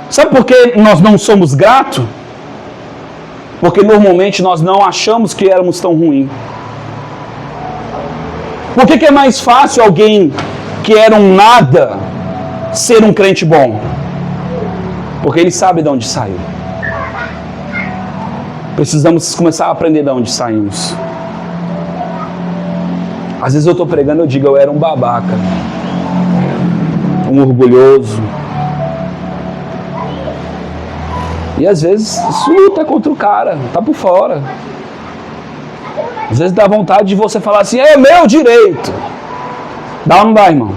Sabe por que nós não somos gratos? Porque normalmente nós não achamos que éramos tão ruins. Por que é mais fácil alguém que era um nada ser um crente bom? Porque ele sabe de onde saiu. Precisamos começar a aprender de onde saímos. Às vezes eu estou pregando e eu digo, eu era um babaca, um orgulhoso. E às vezes isso luta contra o cara, tá por fora. Às vezes dá vontade de você falar assim, é meu direito. Dá ou não dá, irmão?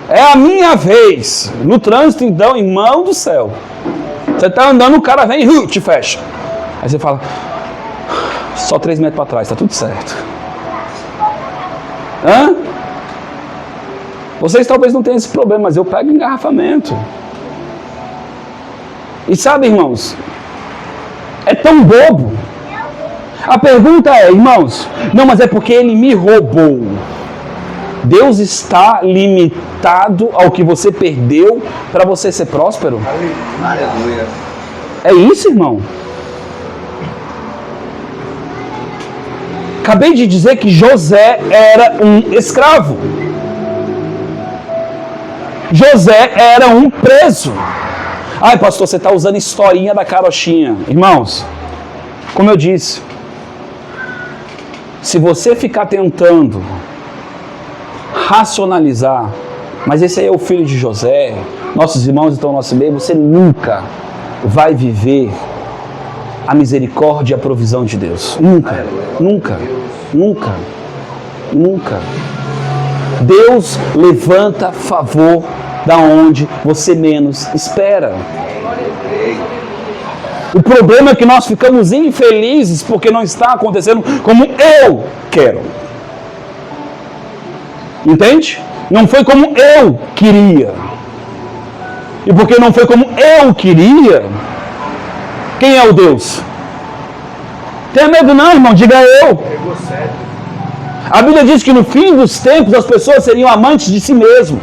É a minha vez. No trânsito, então, irmão do céu. Você está andando, o cara vem e te fecha. Aí você fala, só 3 metros para trás, tá tudo certo. Hã? Vocês talvez não tenham esse problema, mas eu pego engarrafamento. E sabe, irmãos, é tão bobo. A pergunta é, irmãos, não, mas é porque ele me roubou. Deus está limitado ao que você perdeu para você ser próspero? Aleluia. É isso, irmão? Acabei de dizer que José era um escravo. José era um preso. Ai, pastor, você está usando historinha da carochinha. Irmãos, como eu disse, se você ficar tentando racionalizar, mas esse aí é o filho de José, nossos irmãos estão no nosso meio, você nunca vai viver a misericórdia e a provisão de Deus. Nunca, nunca, nunca, nunca. Deus levanta favor da onde você menos espera. O problema é que nós ficamos infelizes porque não está acontecendo como eu quero. Entende? Não foi como eu queria. E porque não foi como eu queria, quem é o Deus? Tenha medo não, irmão, diga eu. A Bíblia diz que no fim dos tempos as pessoas seriam amantes de si mesmo.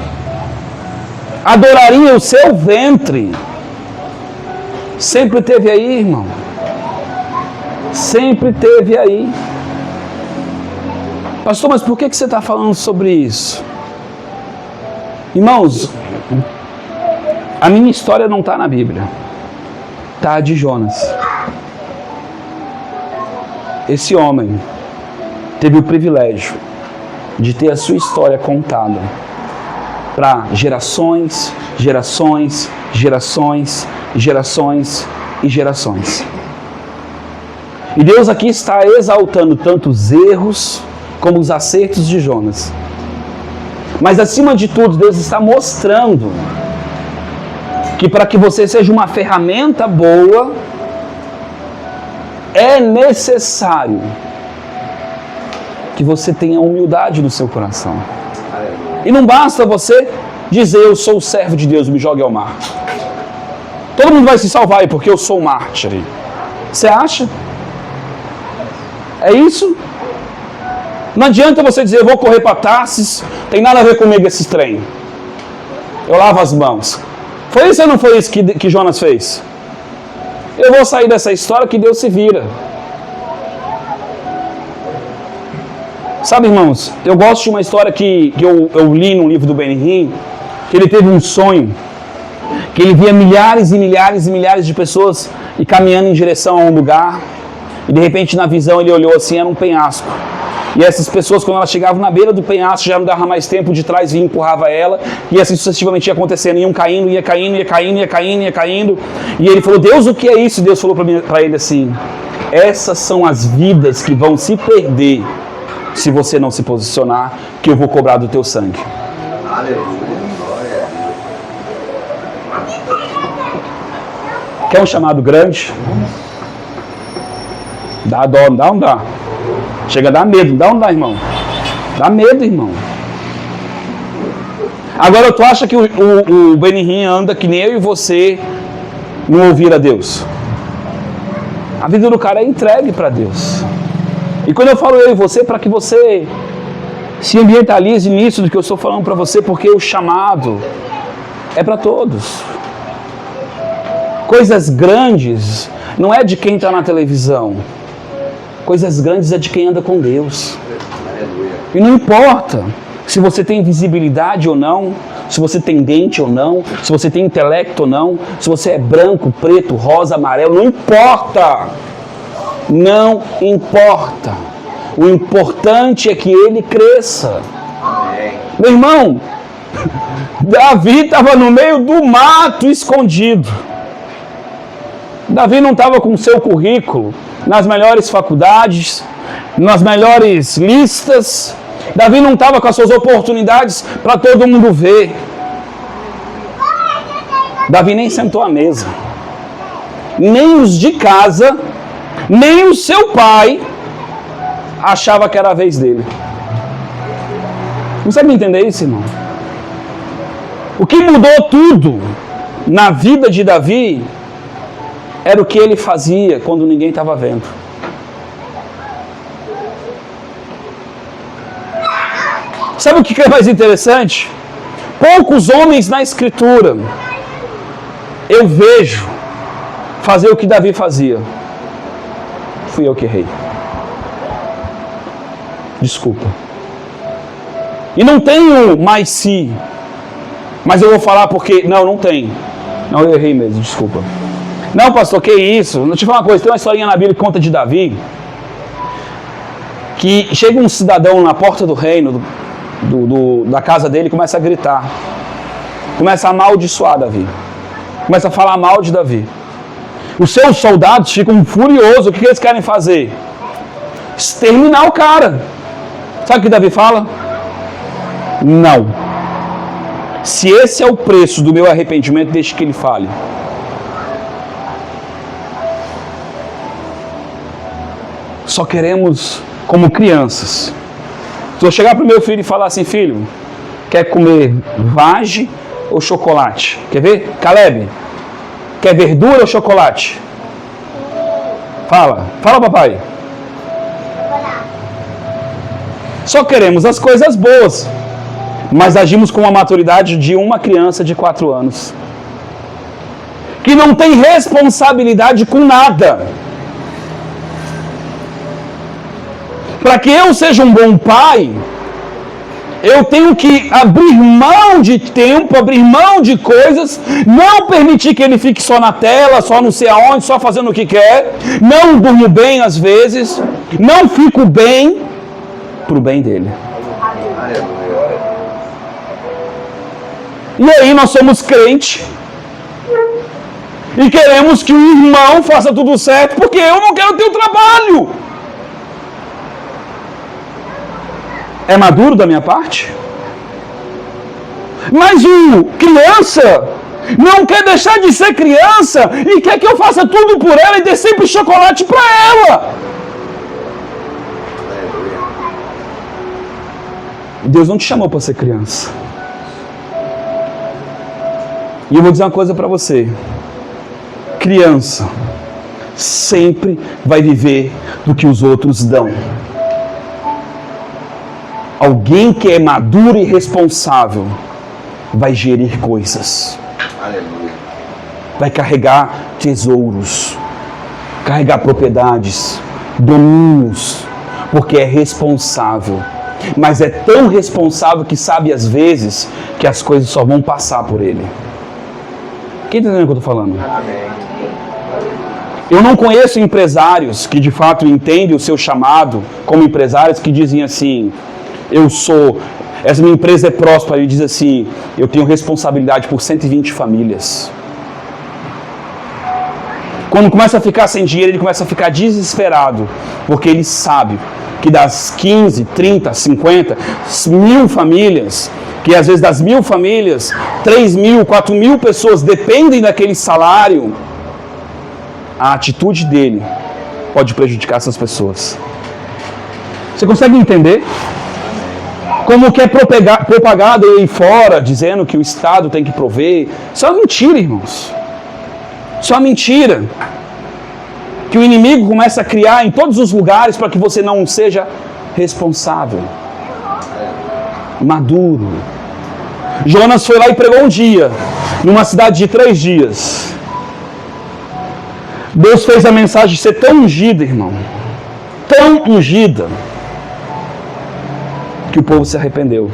Adorariam o seu ventre. Sempre teve aí, irmão. Sempre teve aí. Pastor, mas por que você está falando sobre isso? Irmãos, a minha história não está na Bíblia. Está a de Jonas. Esse homem teve o privilégio de ter a sua história contada para gerações, gerações, gerações, gerações e gerações. E Deus aqui está exaltando tanto os erros como os acertos de Jonas. Mas acima de tudo, Deus está mostrando que para que você seja uma ferramenta boa, é necessário que você tenha humildade no seu coração. E não basta você dizer, eu sou o servo de Deus, me jogue ao mar. Todo mundo vai se salvar aí porque eu sou um mártir. Você acha? É isso? Não adianta você dizer, eu vou correr para Tarsis, tem nada a ver comigo esse trem. Eu lavo as mãos. Foi isso ou não foi isso que Jonas fez? Eu vou sair dessa história que Deus se vira. Sabe, irmãos, eu gosto de uma história que eu li no livro do Ben-Hinn, que ele teve um sonho, que ele via milhares e milhares e milhares de pessoas e caminhando em direção a um lugar, e de repente na visão ele olhou assim, era um penhasco. E essas pessoas, quando elas chegavam na beira do penhasco, já não dava mais tempo, de trás vinha e empurrava ela, e assim sucessivamente ia acontecendo, iam caindo, ia caindo, ia caindo, ia caindo, ia caindo. E ele falou, Deus, o que é isso? Deus falou para ele assim, essas são as vidas que vão se perder se você não se posicionar, que eu vou cobrar do teu sangue. Aleluia. Quer um chamado grande? Dá dó, não dá ou não dá? Chega a dar medo, dá ou não dá, irmão? Dá medo, irmão. Agora, tu acha que o Benihim anda que nem eu e você não ouvir a Deus? A vida do cara é entregue para Deus. E quando eu falo eu e você, para que você se ambientalize nisso do que eu estou falando para você, porque o chamado é para todos. Coisas grandes não é de quem está na televisão. Coisas grandes é de quem anda com Deus. E não importa se você tem visibilidade ou não, se você tem dente ou não, se você tem intelecto ou não, se você é branco, preto, rosa, amarelo, não importa. Não importa. O importante é que ele cresça. Meu irmão, Davi estava no meio do mato escondido. Davi não estava com o seu currículo nas melhores faculdades, nas melhores listas. Davi não estava com as suas oportunidades para todo mundo ver. Davi nem sentou à mesa. Nem os de casa, nem o seu pai achava que era a vez dele. Consegue entender isso, irmão? O que mudou tudo na vida de Davi era o que ele fazia quando ninguém estava vendo. Sabe o que é mais interessante? Poucos homens na Escritura eu vejo fazer o que Davi fazia. Fui eu que errei. Desculpa. E não tenho mais si. Mas eu vou falar porque... Não tem. Não, eu errei mesmo, desculpa. Não, pastor, que isso? Deixa eu te falar uma coisa. Tem uma historinha na Bíblia que conta de Davi. Que chega um cidadão na porta do reino, da casa dele, e começa a gritar. Começa a amaldiçoar Davi. Começa a falar mal de Davi. Os seus soldados ficam furiosos. O que eles querem fazer? Exterminar o cara. Sabe o que Davi fala? Não. Se esse é o preço do meu arrependimento, deixe que ele fale. Só queremos, como crianças. Se eu chegar para o meu filho e falar assim, filho, quer comer vagem ou chocolate? Quer ver? Caleb, quer verdura ou chocolate? Fala papai. Só queremos as coisas boas, mas agimos com a maturidade de uma criança de 4 anos, que não tem responsabilidade com nada. Para que eu seja um bom pai, eu tenho que abrir mão de tempo, abrir mão de coisas, não permitir que ele fique só na tela, só não sei aonde, só fazendo o que quer, não durmo bem às vezes, não fico bem, para o bem dele. E aí nós somos crentes e queremos que o irmão faça tudo certo, porque eu não quero ter o trabalho. É maduro da minha parte? Mas o criança não quer deixar de ser criança e quer que eu faça tudo por ela e dê sempre chocolate para ela. Deus não te chamou para ser criança. E eu vou dizer uma coisa para você. Criança sempre vai viver do que os outros dão. Alguém que é maduro e responsável vai gerir coisas. Aleluia. Vai carregar tesouros, carregar propriedades, domínios, porque é responsável. Mas é tão responsável que sabe às vezes que as coisas só vão passar por ele. Quem está entendendo o que eu estou falando? Amém. Eu não conheço empresários que de fato entendem o seu chamado como empresários que dizem assim... Essa minha empresa é próspera. Ele diz assim, eu tenho responsabilidade por 120 famílias. Quando começa a ficar sem dinheiro, ele começa a ficar desesperado, porque ele sabe que das 15, 30, 50, 1.000 famílias, que às vezes das 1.000 famílias, 3.000, 4.000 pessoas dependem daquele salário, a atitude dele pode prejudicar essas pessoas. Você consegue entender? como que é propagado aí fora, dizendo que o Estado tem que prover. Isso é uma mentira, irmãos. Isso é uma mentira. Que o inimigo começa a criar em todos os lugares para que você não seja responsável, maduro. Jonas foi lá e pregou um dia, numa cidade de 3 dias. Deus fez a mensagem ser tão ungida, irmão, tão ungida, que o povo se arrependeu.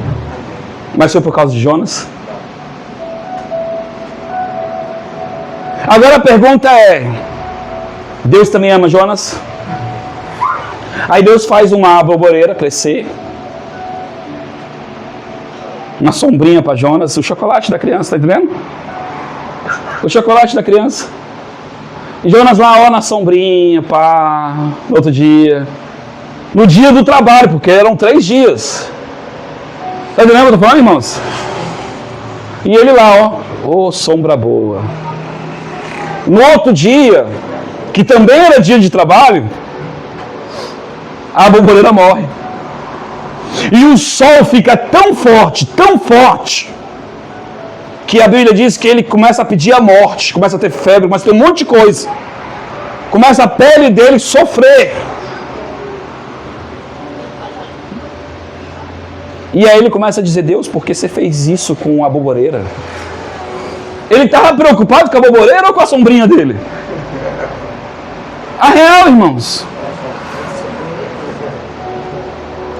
Mas foi por causa de Jonas? Agora a pergunta é, Deus também ama Jonas? Aí Deus faz uma aboboreira crescer, uma sombrinha para Jonas, o chocolate da criança, tá entendendo? O chocolate da criança. E Jonas lá, ó, na sombrinha, pá, no outro dia. No dia do trabalho, porque eram 3 dias. Tá entendendo o que eu tô falando, irmãos? E ele lá, ó, sombra boa. No outro dia, que também era dia de trabalho, a aboboreira morre. E o sol fica tão forte, que a Bíblia diz que ele começa a pedir a morte, começa a ter febre, começa a ter um monte de coisa. Começa a pele dele sofrer. E aí ele começa a dizer, Deus, por que você fez isso com a aboboreira? Ele estava preocupado com a aboboreira ou com a sombrinha dele? A real, irmãos.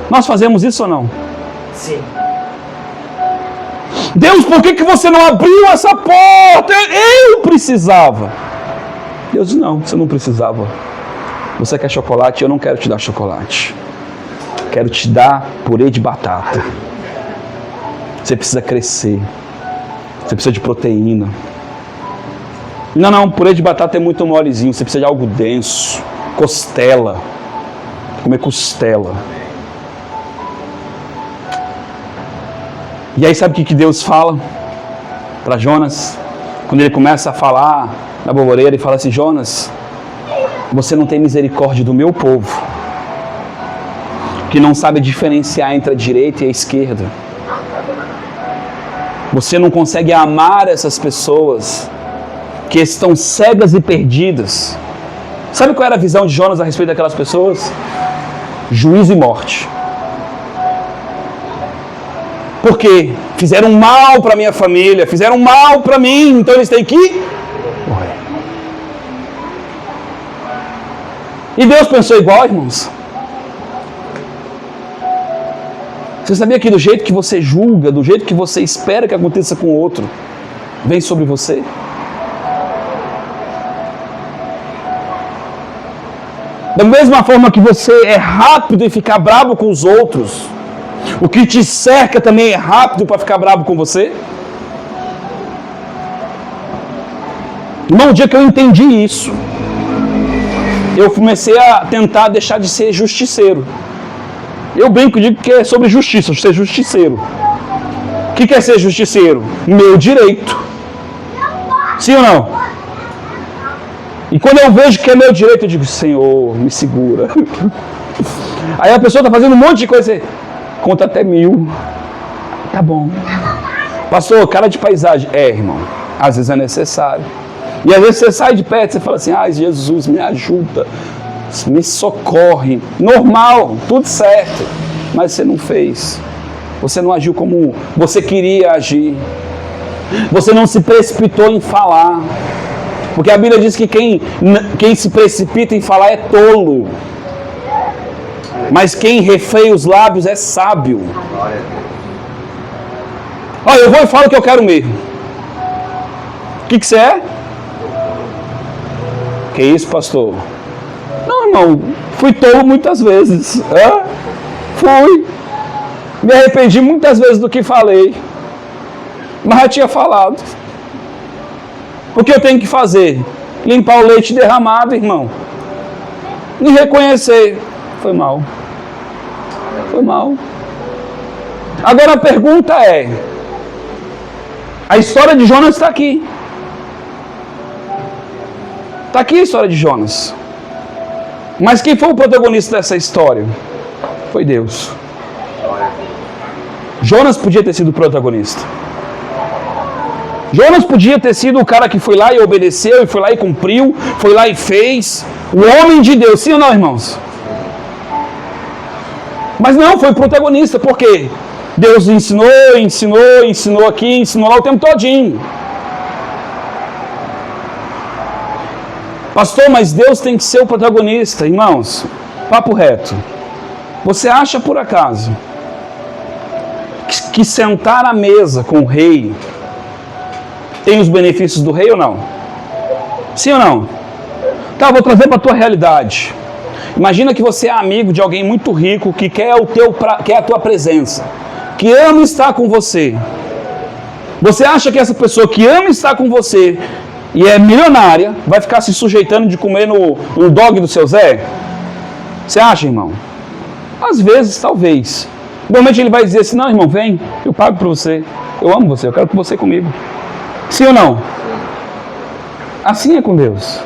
Nós fazemos isso ou não? Sim. Deus, por que você não abriu essa porta? Eu precisava. Deus, não, você não precisava. Você quer chocolate? Eu não quero te dar chocolate. Quero te dar purê de batata. Você precisa crescer. Você precisa de proteína. Não, purê de batata é muito molezinho. Você precisa de algo denso. Costela. Comer costela. E aí sabe o que Deus fala para Jonas? Quando ele começa a falar na aboboreira, ele fala assim, Jonas, você não tem misericórdia do meu povo, que não sabe diferenciar entre a direita e a esquerda. Você não consegue amar essas pessoas que estão cegas e perdidas. Sabe qual era a visão de Jonas a respeito daquelas pessoas? Juízo e morte. Porque fizeram mal para minha família, fizeram mal para mim, então eles têm que morrer. E Deus pensou igual, irmãos? Você sabia que do jeito que você julga, do jeito que você espera que aconteça com o outro, vem sobre você? Da mesma forma que você é rápido em ficar bravo com os outros, o que te cerca também é rápido para ficar bravo com você? Irmão, o dia que eu entendi isso, eu comecei a tentar deixar de ser justiceiro. Eu brinco e digo que é sobre justiça, ser justiceiro. O que é ser justiceiro? Meu direito. Sim ou não? E quando eu vejo que é meu direito, eu digo, Senhor, me segura. Aí a pessoa está fazendo um monte de coisa, você conta até 1000. Tá bom. Pastor, cara de paisagem. Irmão, às vezes é necessário. E às vezes você sai de perto e você fala assim, ai, Jesus, me ajuda. Me socorre. Normal, tudo certo. Mas você não fez. Você não agiu como você queria agir. Você não se precipitou em falar. Porque a Bíblia diz que quem se precipita em falar é tolo. Mas quem refreia os lábios é sábio. Olha, eu vou e falo o que eu quero mesmo. O que você é? Que isso, pastor? Não, irmão, fui tolo muitas vezes. Fui. Me arrependi muitas vezes do que falei. Mas já tinha falado. O que eu tenho que fazer? Limpar o leite derramado, irmão. E reconhecer. Foi mal. Foi mal. Agora a pergunta é, a história de Jonas está aqui. Está aqui a história de Jonas. Mas quem foi o protagonista dessa história? Foi Deus. Jonas podia ter sido o protagonista. Jonas podia ter sido o cara que foi lá e obedeceu, e foi lá e cumpriu, foi lá e fez. O homem de Deus, sim ou não, irmãos? Mas não, foi o protagonista, por quê? Deus ensinou aqui, ensinou lá o tempo todinho. Pastor, mas Deus tem que ser o protagonista. Irmãos, papo reto. Você acha por acaso que sentar à mesa com o rei tem os benefícios do rei ou não? Sim ou não? Tá, vou trazer para a tua realidade. Imagina que você é amigo de alguém muito rico que quer a tua presença, que ama estar com você. Você acha que essa pessoa que ama estar com você e é milionária vai ficar se sujeitando de comer no dog do seu Zé? Você acha, irmão? Às vezes, talvez. Normalmente ele vai dizer assim: não, irmão, vem, eu pago para você, eu amo você, eu quero que você comigo. Sim ou não? Assim é com Deus.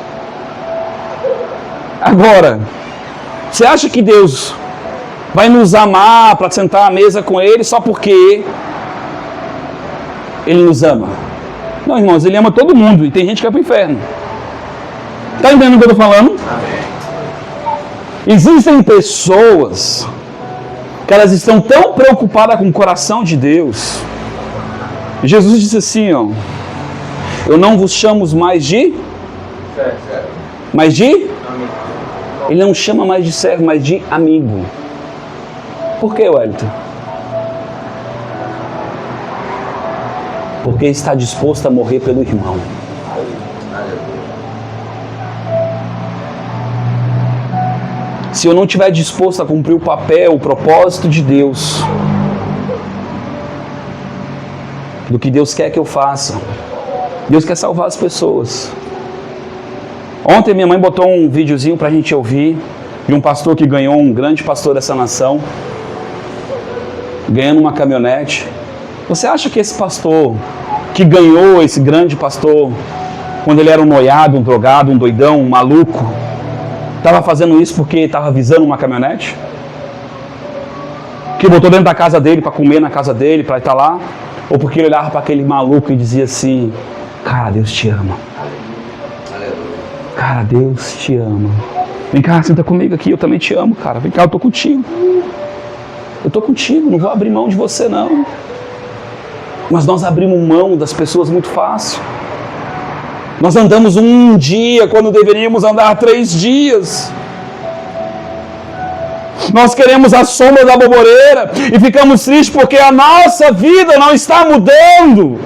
Agora, você acha que Deus vai nos amar para sentar à mesa com Ele só porque Ele nos ama? Não, irmãos, Ele ama todo mundo e tem gente que vai para o inferno. Está entendendo o que eu estou falando? Amém. Existem pessoas que elas estão tão preocupadas com o coração de Deus. Jesus disse assim, ó: eu não vos chamo mais de... Mas de... Ele não chama mais de servo, mas de amigo. Por que, Wellington? Porque está disposto a morrer pelo irmão. Se eu não estiver disposto a cumprir o papel, o propósito de Deus, do que Deus quer que eu faça, Deus quer salvar as pessoas. Ontem minha mãe botou um videozinho para a gente ouvir de um pastor que ganhou, um grande pastor dessa nação, ganhando uma caminhonete. Você acha que esse pastor que ganhou, esse grande pastor, quando ele era um noiado, um drogado, um doidão, um maluco, estava fazendo isso porque estava visando uma caminhonete? Que botou dentro da casa dele para comer na casa dele, para estar lá? Ou porque ele olhava para aquele maluco e dizia assim: cara, Deus te ama. Cara, Deus te ama. Vem cá, senta comigo aqui, eu também te amo, cara. Vem cá, eu tô contigo. Eu tô contigo, não vou abrir mão de você, não. Mas nós abrimos mão das pessoas muito fácil. Nós andamos um dia quando deveríamos andar 3 dias. Nós queremos a sombra da borboleira e ficamos tristes porque a nossa vida não está mudando.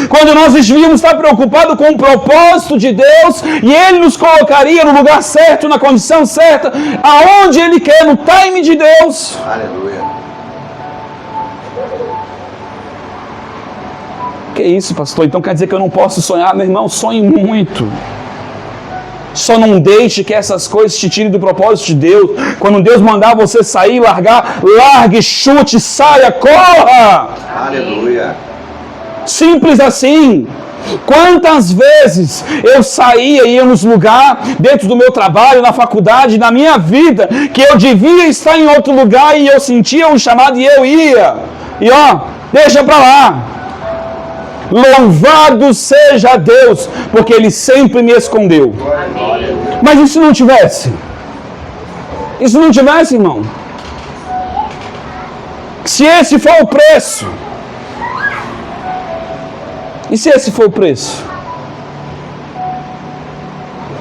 Quando nós devíamos estar preocupados com o propósito de Deus e Ele nos colocaria no lugar certo, na condição certa, aonde Ele quer, no time de Deus. Aleluia. Que isso, pastor? Então quer dizer que eu não posso sonhar? Meu irmão, sonhe muito. Só não deixe que essas coisas te tirem do propósito de Deus. Quando Deus mandar você sair, largar, largue, chute, saia, corra. Aleluia. Simples assim. Quantas vezes eu saía e ia nos lugares, dentro do meu trabalho, na faculdade, na minha vida, que eu devia estar em outro lugar e eu sentia um chamado e eu ia. E ó, deixa pra lá. Louvado seja Deus, porque Ele sempre me escondeu. Mas e se não tivesse? E se não tivesse, irmão? Se esse for o preço? E se esse for o preço?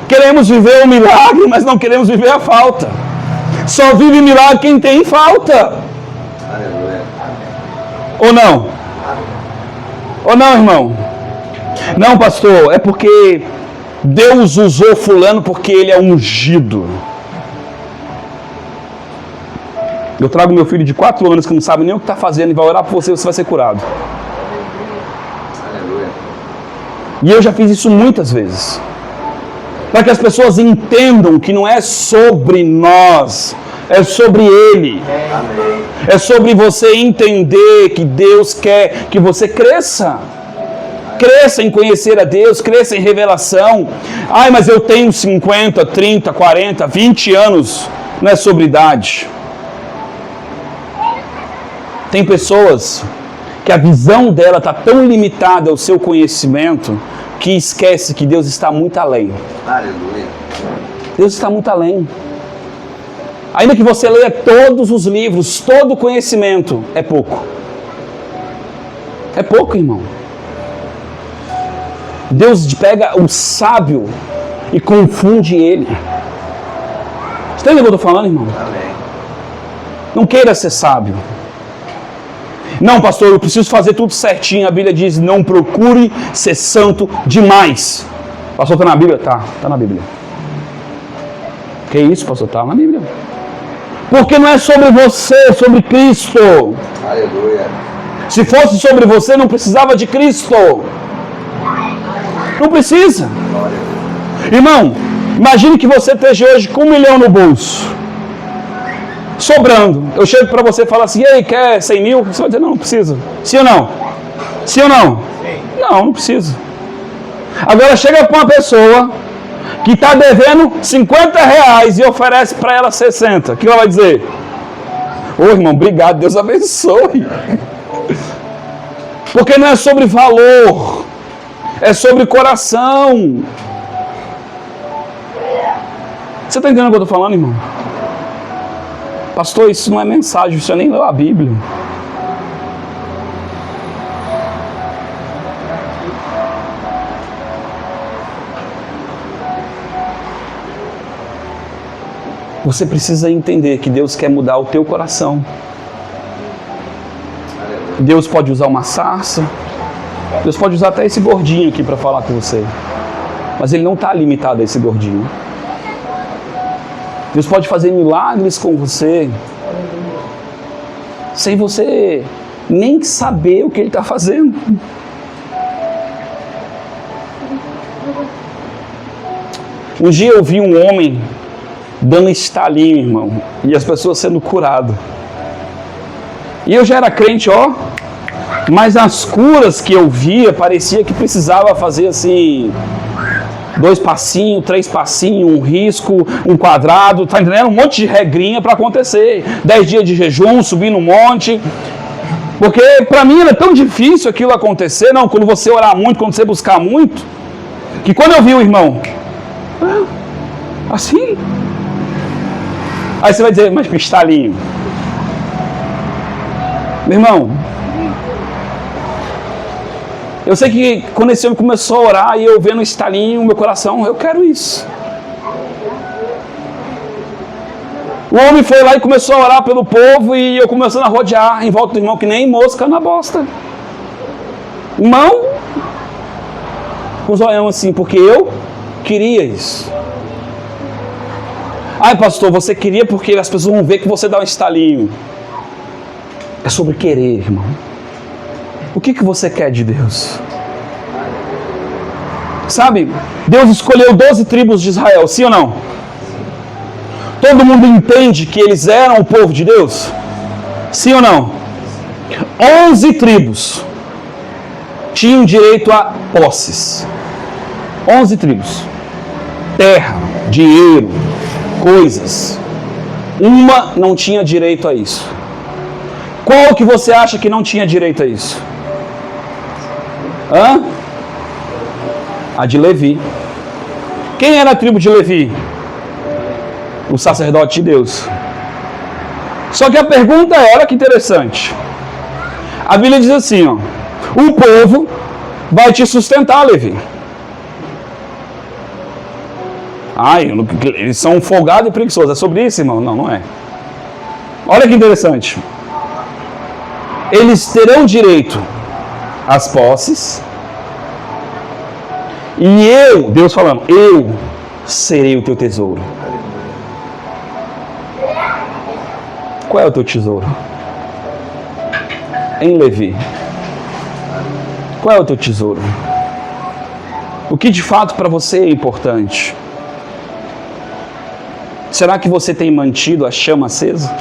Queremos viver o milagre, mas não queremos viver a falta. Só vive milagre quem tem falta. Aleluia. Ou não? Ou não, irmão? Não, pastor, é porque Deus usou fulano porque ele é ungido. Eu trago meu filho de 4 anos que não sabe nem o que está fazendo e vai orar por você, você vai ser curado. Aleluia. E eu já fiz isso muitas vezes. Para que as pessoas entendam que não é sobre nós, é sobre Ele. Amém. É sobre você entender que Deus quer que você cresça. Cresça em conhecer a Deus, cresça em revelação. Ai, mas eu tenho 50, 30, 40, 20 anos. Não é sobre idade. Tem pessoas que a visão dela está tão limitada ao seu conhecimento que esquece que Deus está muito além. Aleluia. Deus está muito além. Ainda que você leia todos os livros, todo o conhecimento, é pouco. É pouco, irmão. Deus pega o sábio e confunde ele. Você entende o que eu estou falando, irmão? Amém. Não queira ser sábio. Não, pastor, eu preciso fazer tudo certinho. A Bíblia diz, não procure ser santo demais. Pastor, está na Bíblia? Tá na Bíblia. Que isso, pastor? Tá na Bíblia. Porque não é sobre você, é sobre Cristo. Aleluia. Se fosse sobre você, não precisava de Cristo. Não precisa. Irmão, imagine que você esteja hoje com 1 milhão no bolso. Sobrando. Eu chego para você e falo assim, e aí, quer 100 mil? Você vai dizer, não precisa. Sim ou não? Sim ou não? Sim. Não precisa. Agora chega para uma pessoa que está devendo 50 reais e oferece para ela 60. O que ela vai dizer? Ô irmão, obrigado, Deus abençoe. Porque não é sobre valor, é sobre coração. Você está entendendo o que eu estou falando, irmão? Pastor, isso não é mensagem, você nem leu a Bíblia. Você precisa entender que Deus quer mudar o teu coração. Deus pode usar uma sarça. Deus pode usar até esse gordinho aqui para falar com você. Mas Ele não está limitado a esse gordinho. Deus pode fazer milagres com você, sem você nem saber o que Ele está fazendo. Um dia eu vi um homem dando estalinho, irmão, e as pessoas sendo curadas. E eu já era crente, mas as curas que eu via, parecia que precisava fazer assim... 2 passinhos, 3 passinhos, um risco, um quadrado, tá entendendo? Um monte de regrinha para acontecer. 10 dias de jejum, subir no monte. Porque para mim era tão difícil aquilo acontecer, não, quando você orar muito, quando você buscar muito, que quando eu vi o irmão, assim. Aí você vai dizer, mas que estalinho. Meu irmão, eu sei que quando esse homem começou a orar e eu vendo um estalinho no meu coração, eu quero isso. O homem foi lá e começou a orar pelo povo e eu começando a rodear em volta do irmão que nem mosca na bosta. Irmão, com os olhão assim, porque eu queria isso. Ai, pastor, você queria porque as pessoas vão ver que você dá um estalinho. É sobre querer, irmão. O que você quer de Deus? Sabe, Deus escolheu 12 tribos de Israel, sim ou não? Todo mundo entende que eles eram o povo de Deus? Sim ou não? 11 tribos tinham direito a posses. 11 tribos. Terra, dinheiro, coisas. Uma não tinha direito a isso. Qual que você acha que não tinha direito a isso? A de Levi. Quem era a tribo de Levi? O sacerdote de Deus. Só que a pergunta é, olha que interessante. A Bíblia diz assim, o povo vai te sustentar, Levi. Eles são folgados e preguiçosos. É sobre isso, irmão? Não, não é. Olha que interessante. Eles terão direito às posses. E eu, Deus falando, eu serei o teu tesouro. Qual é o teu tesouro? Em Levi. Qual é o teu tesouro? O que de fato para você é importante? Será que você tem mantido a chama acesa?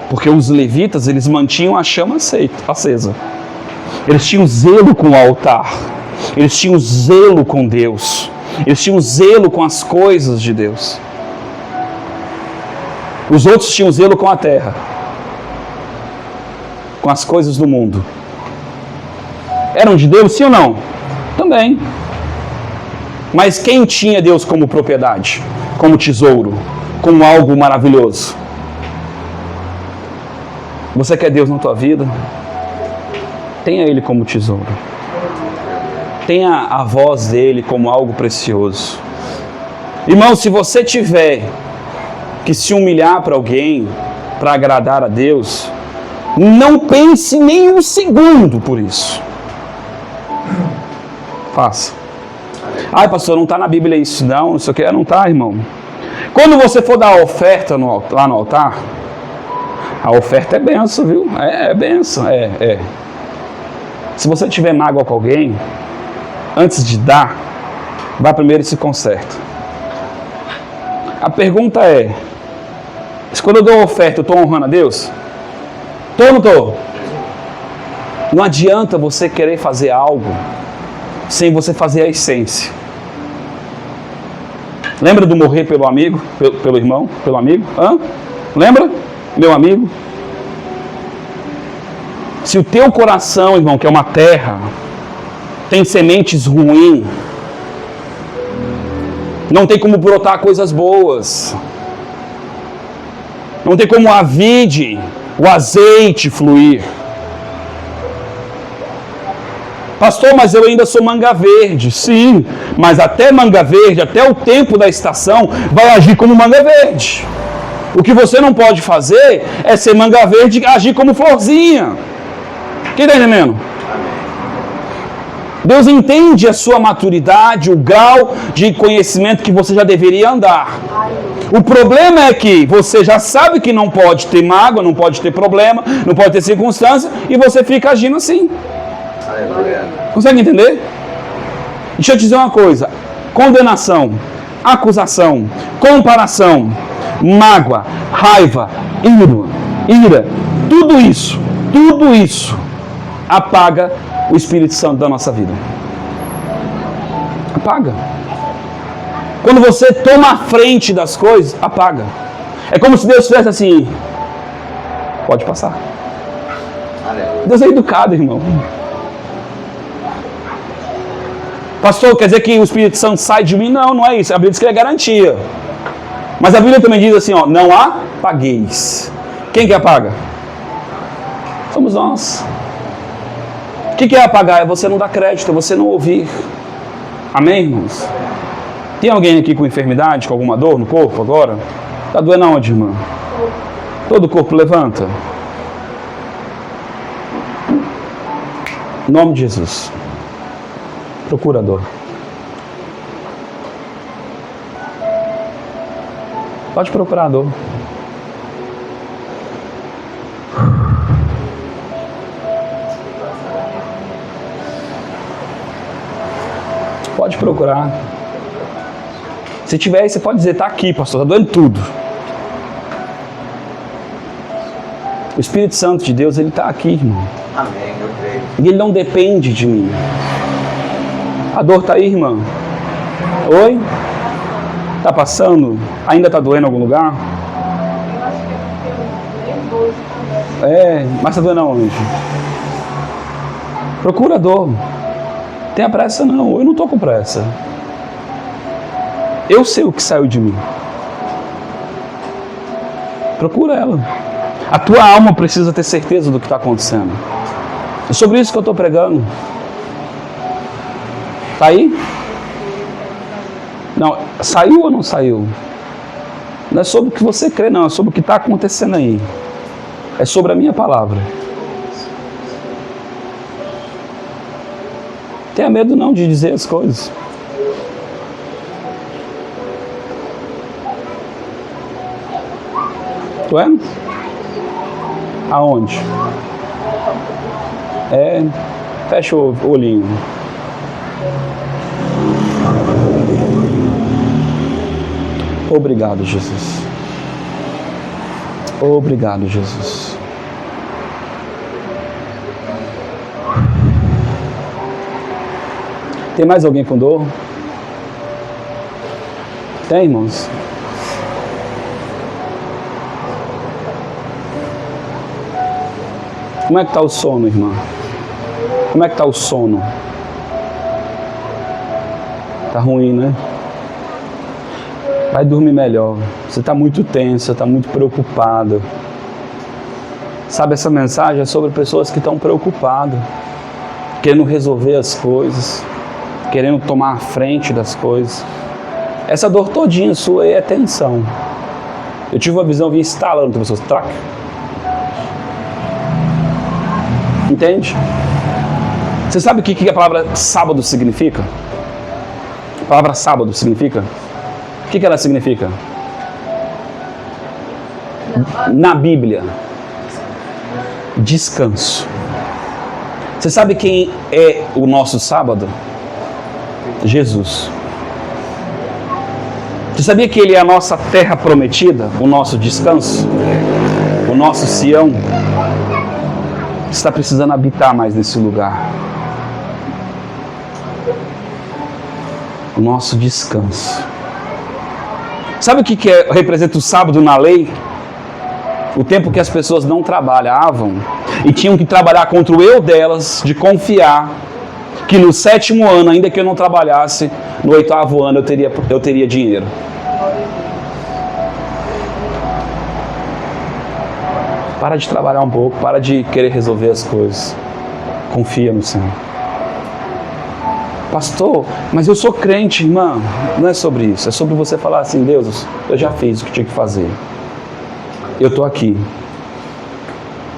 Porque os levitas, eles mantinham a chama acesa. Eles tinham zelo com o altar. Eles tinham zelo com Deus. Eles tinham zelo com as coisas de Deus. Os outros tinham zelo com a terra. com as coisas do mundo. Eram de Deus, sim ou não? Também. Mas quem tinha Deus como propriedade, como tesouro, como algo maravilhoso? Você quer Deus na tua vida? Tenha Ele como tesouro. Tenha a voz dele como algo precioso. Irmão, se você tiver que se humilhar para alguém, para agradar a Deus, não pense nem um segundo por isso. Faça. Ai, pastor, não está na Bíblia isso, não sei o que. Não está, irmão. Quando você for dar a oferta lá no altar, a oferta é benção, viu? É benção, Se você tiver mágoa com alguém, antes de dar, vá primeiro e se conserta. A pergunta é, se quando eu dou a oferta, eu estou honrando a Deus? Estou ou não estou? Não adianta você querer fazer algo sem você fazer a essência. Lembra do morrer pelo amigo, pelo irmão, pelo amigo? Lembra? Meu amigo? Se o teu coração, irmão, que é uma terra, tem sementes ruins, não tem como brotar coisas boas. Não tem como a vide, o azeite fluir. Pastor, mas eu ainda sou manga verde. Sim, mas até manga verde, até o tempo da estação, vai agir como manga verde. O que você não pode fazer é ser manga verde e agir como florzinha. Quem está entendendo? Deus entende a sua maturidade, o grau de conhecimento que você já deveria andar. O problema é que você já sabe que não pode ter mágoa, não pode ter problema, não pode ter circunstância, e você fica agindo assim. Consegue entender? Deixa eu te dizer uma coisa. Condenação, acusação, comparação, mágoa, raiva, ira, tudo isso apaga o Espírito Santo da nossa vida. Apaga. Quando você toma a frente das coisas, apaga. É como se Deus fizesse assim: pode passar. Deus é educado, irmão. Pastor, quer dizer que o Espírito Santo sai de mim? Não, não é isso. A Bíblia diz que ele é garantia. Mas a Bíblia também diz assim, não apagueis. Quem que apaga? Somos nós. O que é apagar? É você não dar crédito, é você não ouvir. Amém, irmãos? Tem alguém aqui com enfermidade, com alguma dor no corpo agora? Está doendo aonde, irmã? Todo o corpo levanta. Em nome de Jesus. Procurador. Pode procurar a dor. Pode procurar. Se tiver aí, você pode dizer, está aqui, pastor, está doendo tudo. O Espírito Santo de Deus, ele está aqui, irmão. Amém, eu creio. E ele não depende de mim. A dor está aí, irmã? Oi? Está passando? Ainda está doendo em algum lugar? Mas está doendo aonde? Procura a dor. Tenha pressa não, eu não estou com pressa. Eu sei o que saiu de mim. Procura ela. A tua alma precisa ter certeza do que está acontecendo. É sobre isso que eu estou pregando. Está aí? Não, saiu ou não saiu? Não é sobre o que você crê, não. É sobre o que está acontecendo aí. É sobre a minha palavra. Tenha medo não de dizer as coisas. Doendo? Aonde? Fecha o olhinho. Obrigado, Jesus. Obrigado, Jesus. Tem mais alguém com dor? Tem, irmãos? Como é que está o sono, irmã? Como é que está o sono? Está ruim, né? Vai dormir melhor. Você está muito tensa, está muito preocupada. Sabe, essa mensagem é sobre pessoas que estão preocupadas, querendo resolver as coisas, querendo tomar a frente das coisas. Essa dor todinha sua aí é tensão. Eu tive uma visão, eu vim instalando pessoas. Trac. Entende? Você sabe o que a palavra sábado significa? A palavra sábado significa? O que ela significa? Na Bíblia, descanso. Você sabe quem é o nosso sábado? Jesus. Você sabia que Ele é a nossa terra prometida? O nosso descanso? O nosso Sião? Você está precisando habitar mais nesse lugar. O nosso descanso. Sabe o que representa o sábado na lei? O tempo que as pessoas não trabalhavam e tinham que trabalhar contra o eu delas, de confiar que no 7º ano, ainda que eu não trabalhasse, no 8º ano eu teria dinheiro. Para de trabalhar um pouco, para de querer resolver as coisas. Confia no Senhor. Pastor, mas eu sou crente, irmã. Não é sobre isso, é sobre você falar assim: Deus, eu já fiz o que tinha que fazer. Eu estou aqui,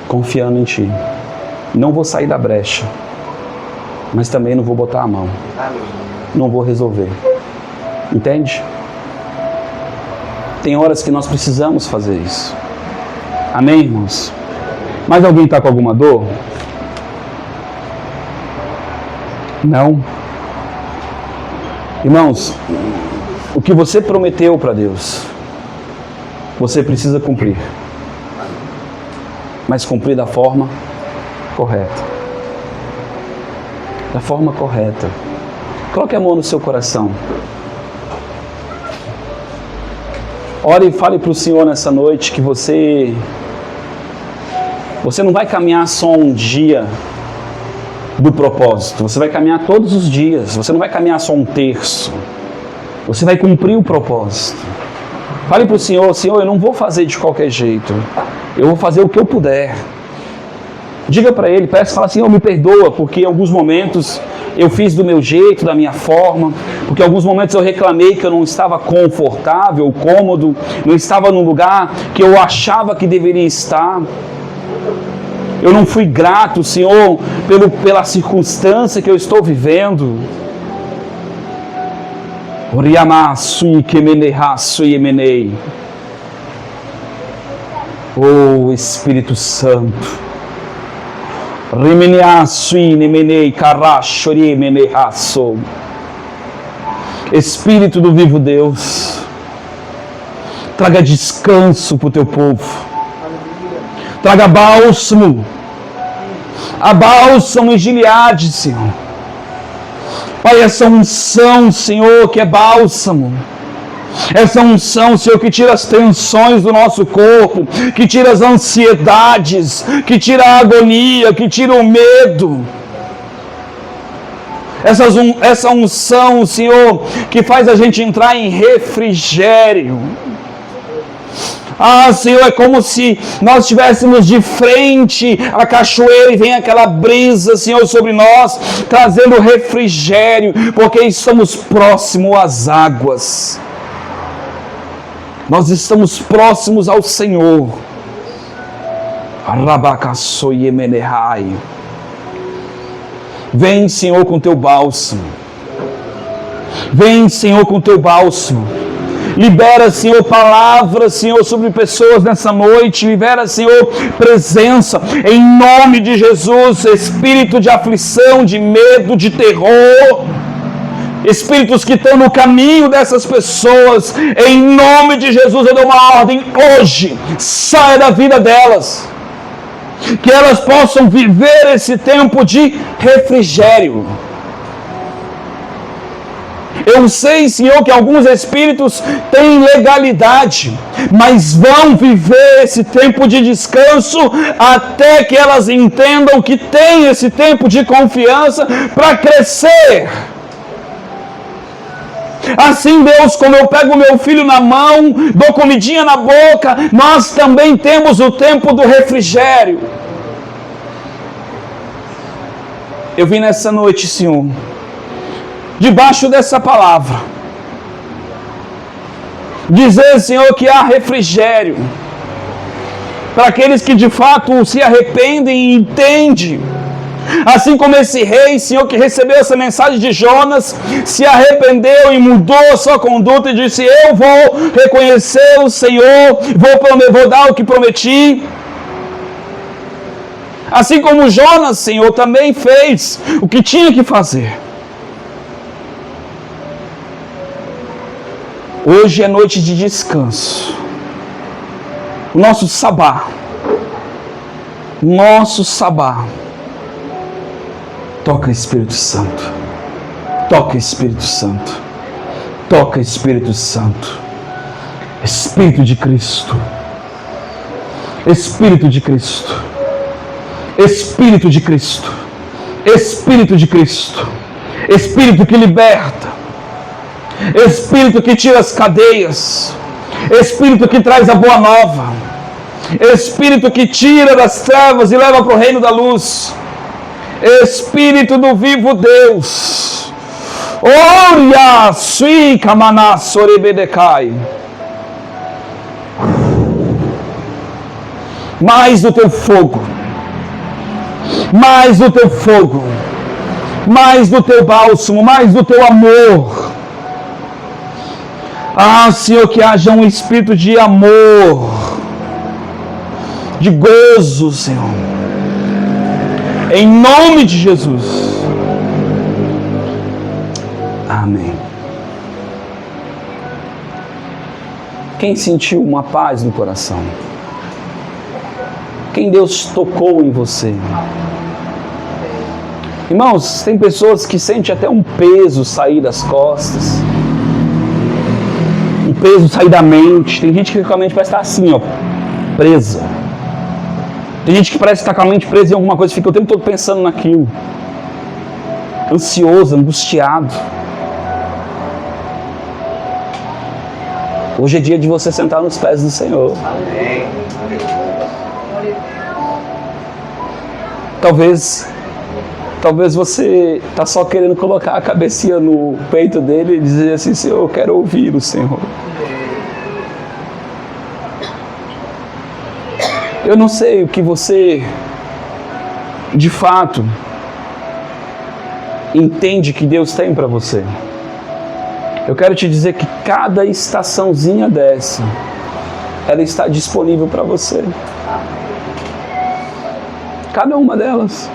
confiando em Ti. Não vou sair da brecha, mas também não vou botar a mão. Não vou resolver. Entende? Tem horas que nós precisamos fazer isso. Amém, irmãos? Mas alguém está com alguma dor? Não? Irmãos, o que você prometeu para Deus, você precisa cumprir. Mas cumprir da forma correta. Da forma correta. Coloque a mão no seu coração. Ore e fale para o Senhor nessa noite que você não vai caminhar só um dia do propósito. Você vai caminhar todos os dias. Você não vai caminhar só um terço. Você vai cumprir o propósito. Fale para o Senhor: Senhor, eu não vou fazer de qualquer jeito. Eu vou fazer o que eu puder. Diga para Ele, peça, fala: Senhor, me perdoa, porque em alguns momentos eu fiz do meu jeito, da minha forma, porque em alguns momentos eu reclamei que eu não estava confortável, cômodo, não estava no lugar que eu achava que deveria estar. Eu não fui grato, Senhor, pela circunstância que eu estou vivendo. Oh, Espírito Santo. Espírito do vivo Deus, traga descanso para o teu povo. Traga bálsamo. A bálsamo em Gileade, Senhor. Pai, essa unção, Senhor, que é bálsamo. Essa unção, Senhor, que tira as tensões do nosso corpo, que tira as ansiedades, que tira a agonia, que tira o medo. Essa unção, Senhor, que faz a gente entrar em refrigério. Ah, Senhor, é como se nós estivéssemos de frente à cachoeira e vem aquela brisa, Senhor, sobre nós, trazendo refrigério, porque estamos próximos às águas. Nós estamos próximos ao Senhor. Vem, Senhor, com teu bálsamo. Vem, Senhor, com teu bálsamo. Libera, Senhor, palavras, Senhor, sobre pessoas nessa noite. Libera, Senhor, presença. Em nome de Jesus, espírito de aflição, de medo, de terror. Espíritos que estão no caminho dessas pessoas, em nome de Jesus, eu dou uma ordem hoje, saia da vida delas, que elas possam viver esse tempo de refrigério. Eu sei, Senhor, que alguns espíritos têm legalidade, mas vão viver esse tempo de descanso até que elas entendam que tem esse tempo de confiança para crescer. Assim, Deus, como eu pego meu filho na mão, dou comidinha na boca, nós também temos o tempo do refrigério. Eu vim nessa noite, Senhor, debaixo dessa palavra, dizer, Senhor, que há refrigério para aqueles que de fato se arrependem e entendem. Assim como esse rei, Senhor, que recebeu essa mensagem de Jonas, se arrependeu e mudou a sua conduta e disse: eu vou reconhecer o Senhor, vou dar o que prometi. Assim como Jonas, Senhor, também fez o que tinha que fazer. Hoje é noite de descanso. O nosso sabá. Toca, Espírito Santo. Toca, Espírito Santo. Toca, Espírito Santo. Espírito de Cristo. Espírito de Cristo. Espírito de Cristo. Espírito de Cristo. Espírito que liberta. Espírito que tira as cadeias. Espírito que traz a boa nova. Espírito que tira das trevas e leva para o reino da luz. Espírito do vivo Deus. Oria sui kamana sorebedecai. Mais do teu fogo. Mais do teu fogo. Mais do teu bálsamo. Mais do teu amor. Ah, Senhor, que haja um espírito de amor. De gozo, Senhor. Em nome de Jesus. Amém. Quem sentiu uma paz no coração? Quem Deus tocou em você? Irmãos, tem pessoas que sentem até um peso sair das costas. Um peso sair da mente. Tem gente que com a mente parece estar assim, ó, presa. Tem gente que parece estar com a mente presa em alguma coisa e fica o tempo todo pensando naquilo. Ansioso, angustiado. Hoje é dia de você sentar nos pés do Senhor. Amém. Talvez você está só querendo colocar a cabecinha no peito dele e dizer assim: Senhor, eu quero ouvir o Senhor. Eu não sei o que você, de fato, entende que Deus tem para você. Eu quero te dizer que cada estaçãozinha dessa, ela está disponível para você. Cada uma delas.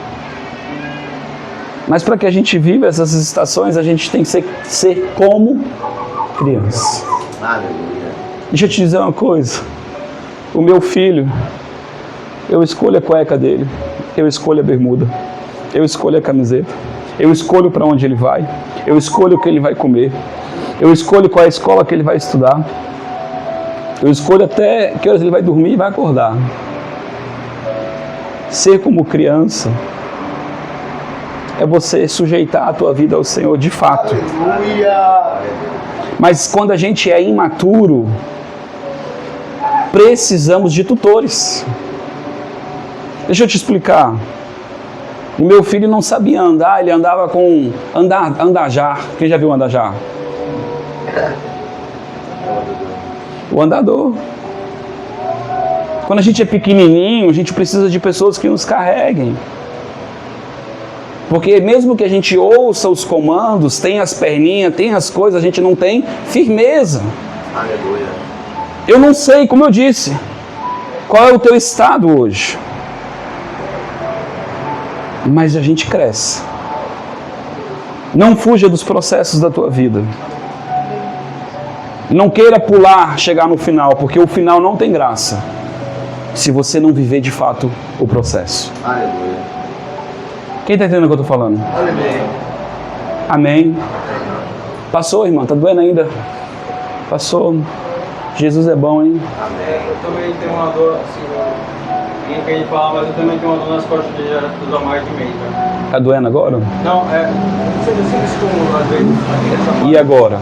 Mas para que a gente viva essas estações, a gente tem que ser como criança. Aleluia. Deixa eu te dizer uma coisa. O meu filho, eu escolho a cueca dele, eu escolho a bermuda, eu escolho a camiseta, eu escolho para onde ele vai, eu escolho o que ele vai comer, eu escolho qual é a escola que ele vai estudar, eu escolho até que horas ele vai dormir e vai acordar. Ser como criança é você sujeitar a tua vida ao Senhor de fato. Aleluia. Mas quando a gente é imaturo, precisamos de tutores. Deixa eu te explicar. O meu filho não sabia andar, ele andava com andajar. Quem já viu andajar? O andador. Quando a gente é pequenininho, a gente precisa de pessoas que nos carreguem. Porque mesmo que a gente ouça os comandos, tem as perninhas, tem as coisas, a gente não tem firmeza. Aleluia. Eu não sei, como eu disse, qual é o teu estado hoje. Mas a gente cresce. Não fuja dos processos da tua vida. Não queira pular, chegar no final, porque o final não tem graça se você não viver de fato o processo. Aleluia. Quem está entendendo o que eu estou falando? Amém. Amém. Passou, irmã? Tá doendo ainda? Passou. Jesus é bom, hein? Eu também tenho uma dor, assim, ninguém quer falar, mas eu também tenho uma dor nas costas de já há mais de mês, né? Tá doendo agora? Não, não sei se eles estão às vezes. E agora?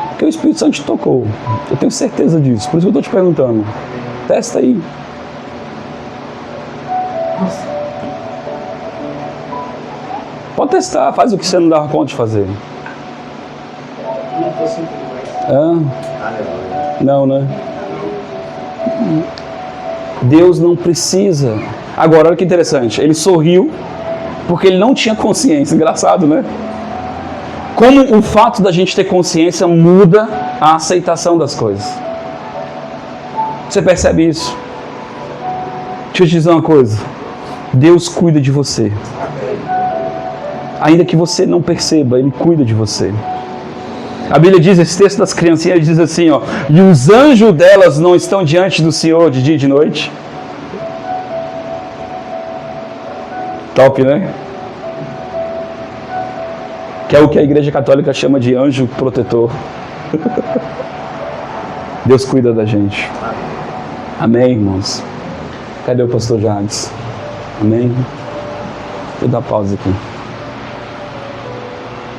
Porque o Espírito Santo te tocou. Eu tenho certeza disso. Por isso que eu estou te perguntando. Testa aí. Pode testar. Faz o que você não dava conta de fazer. Não estou sentindo mais. Aleluia. Não, né? Deus não precisa. Agora, olha que interessante. Ele sorriu porque ele não tinha consciência. Engraçado, né? Como o fato da gente ter consciência muda a aceitação das coisas. Você percebe isso? Deixa eu te dizer uma coisa. Deus cuida de você. Ainda que você não perceba, Ele cuida de você. A Bíblia diz, esse texto das criancinhas diz assim, ó, e os anjos delas não estão diante do Senhor de dia e de noite? Top, né? Que é o que a Igreja Católica chama de anjo protetor. Deus cuida da gente. Amém, irmãos? Cadê o pastor Jades? Amém? Vou dar pausa aqui.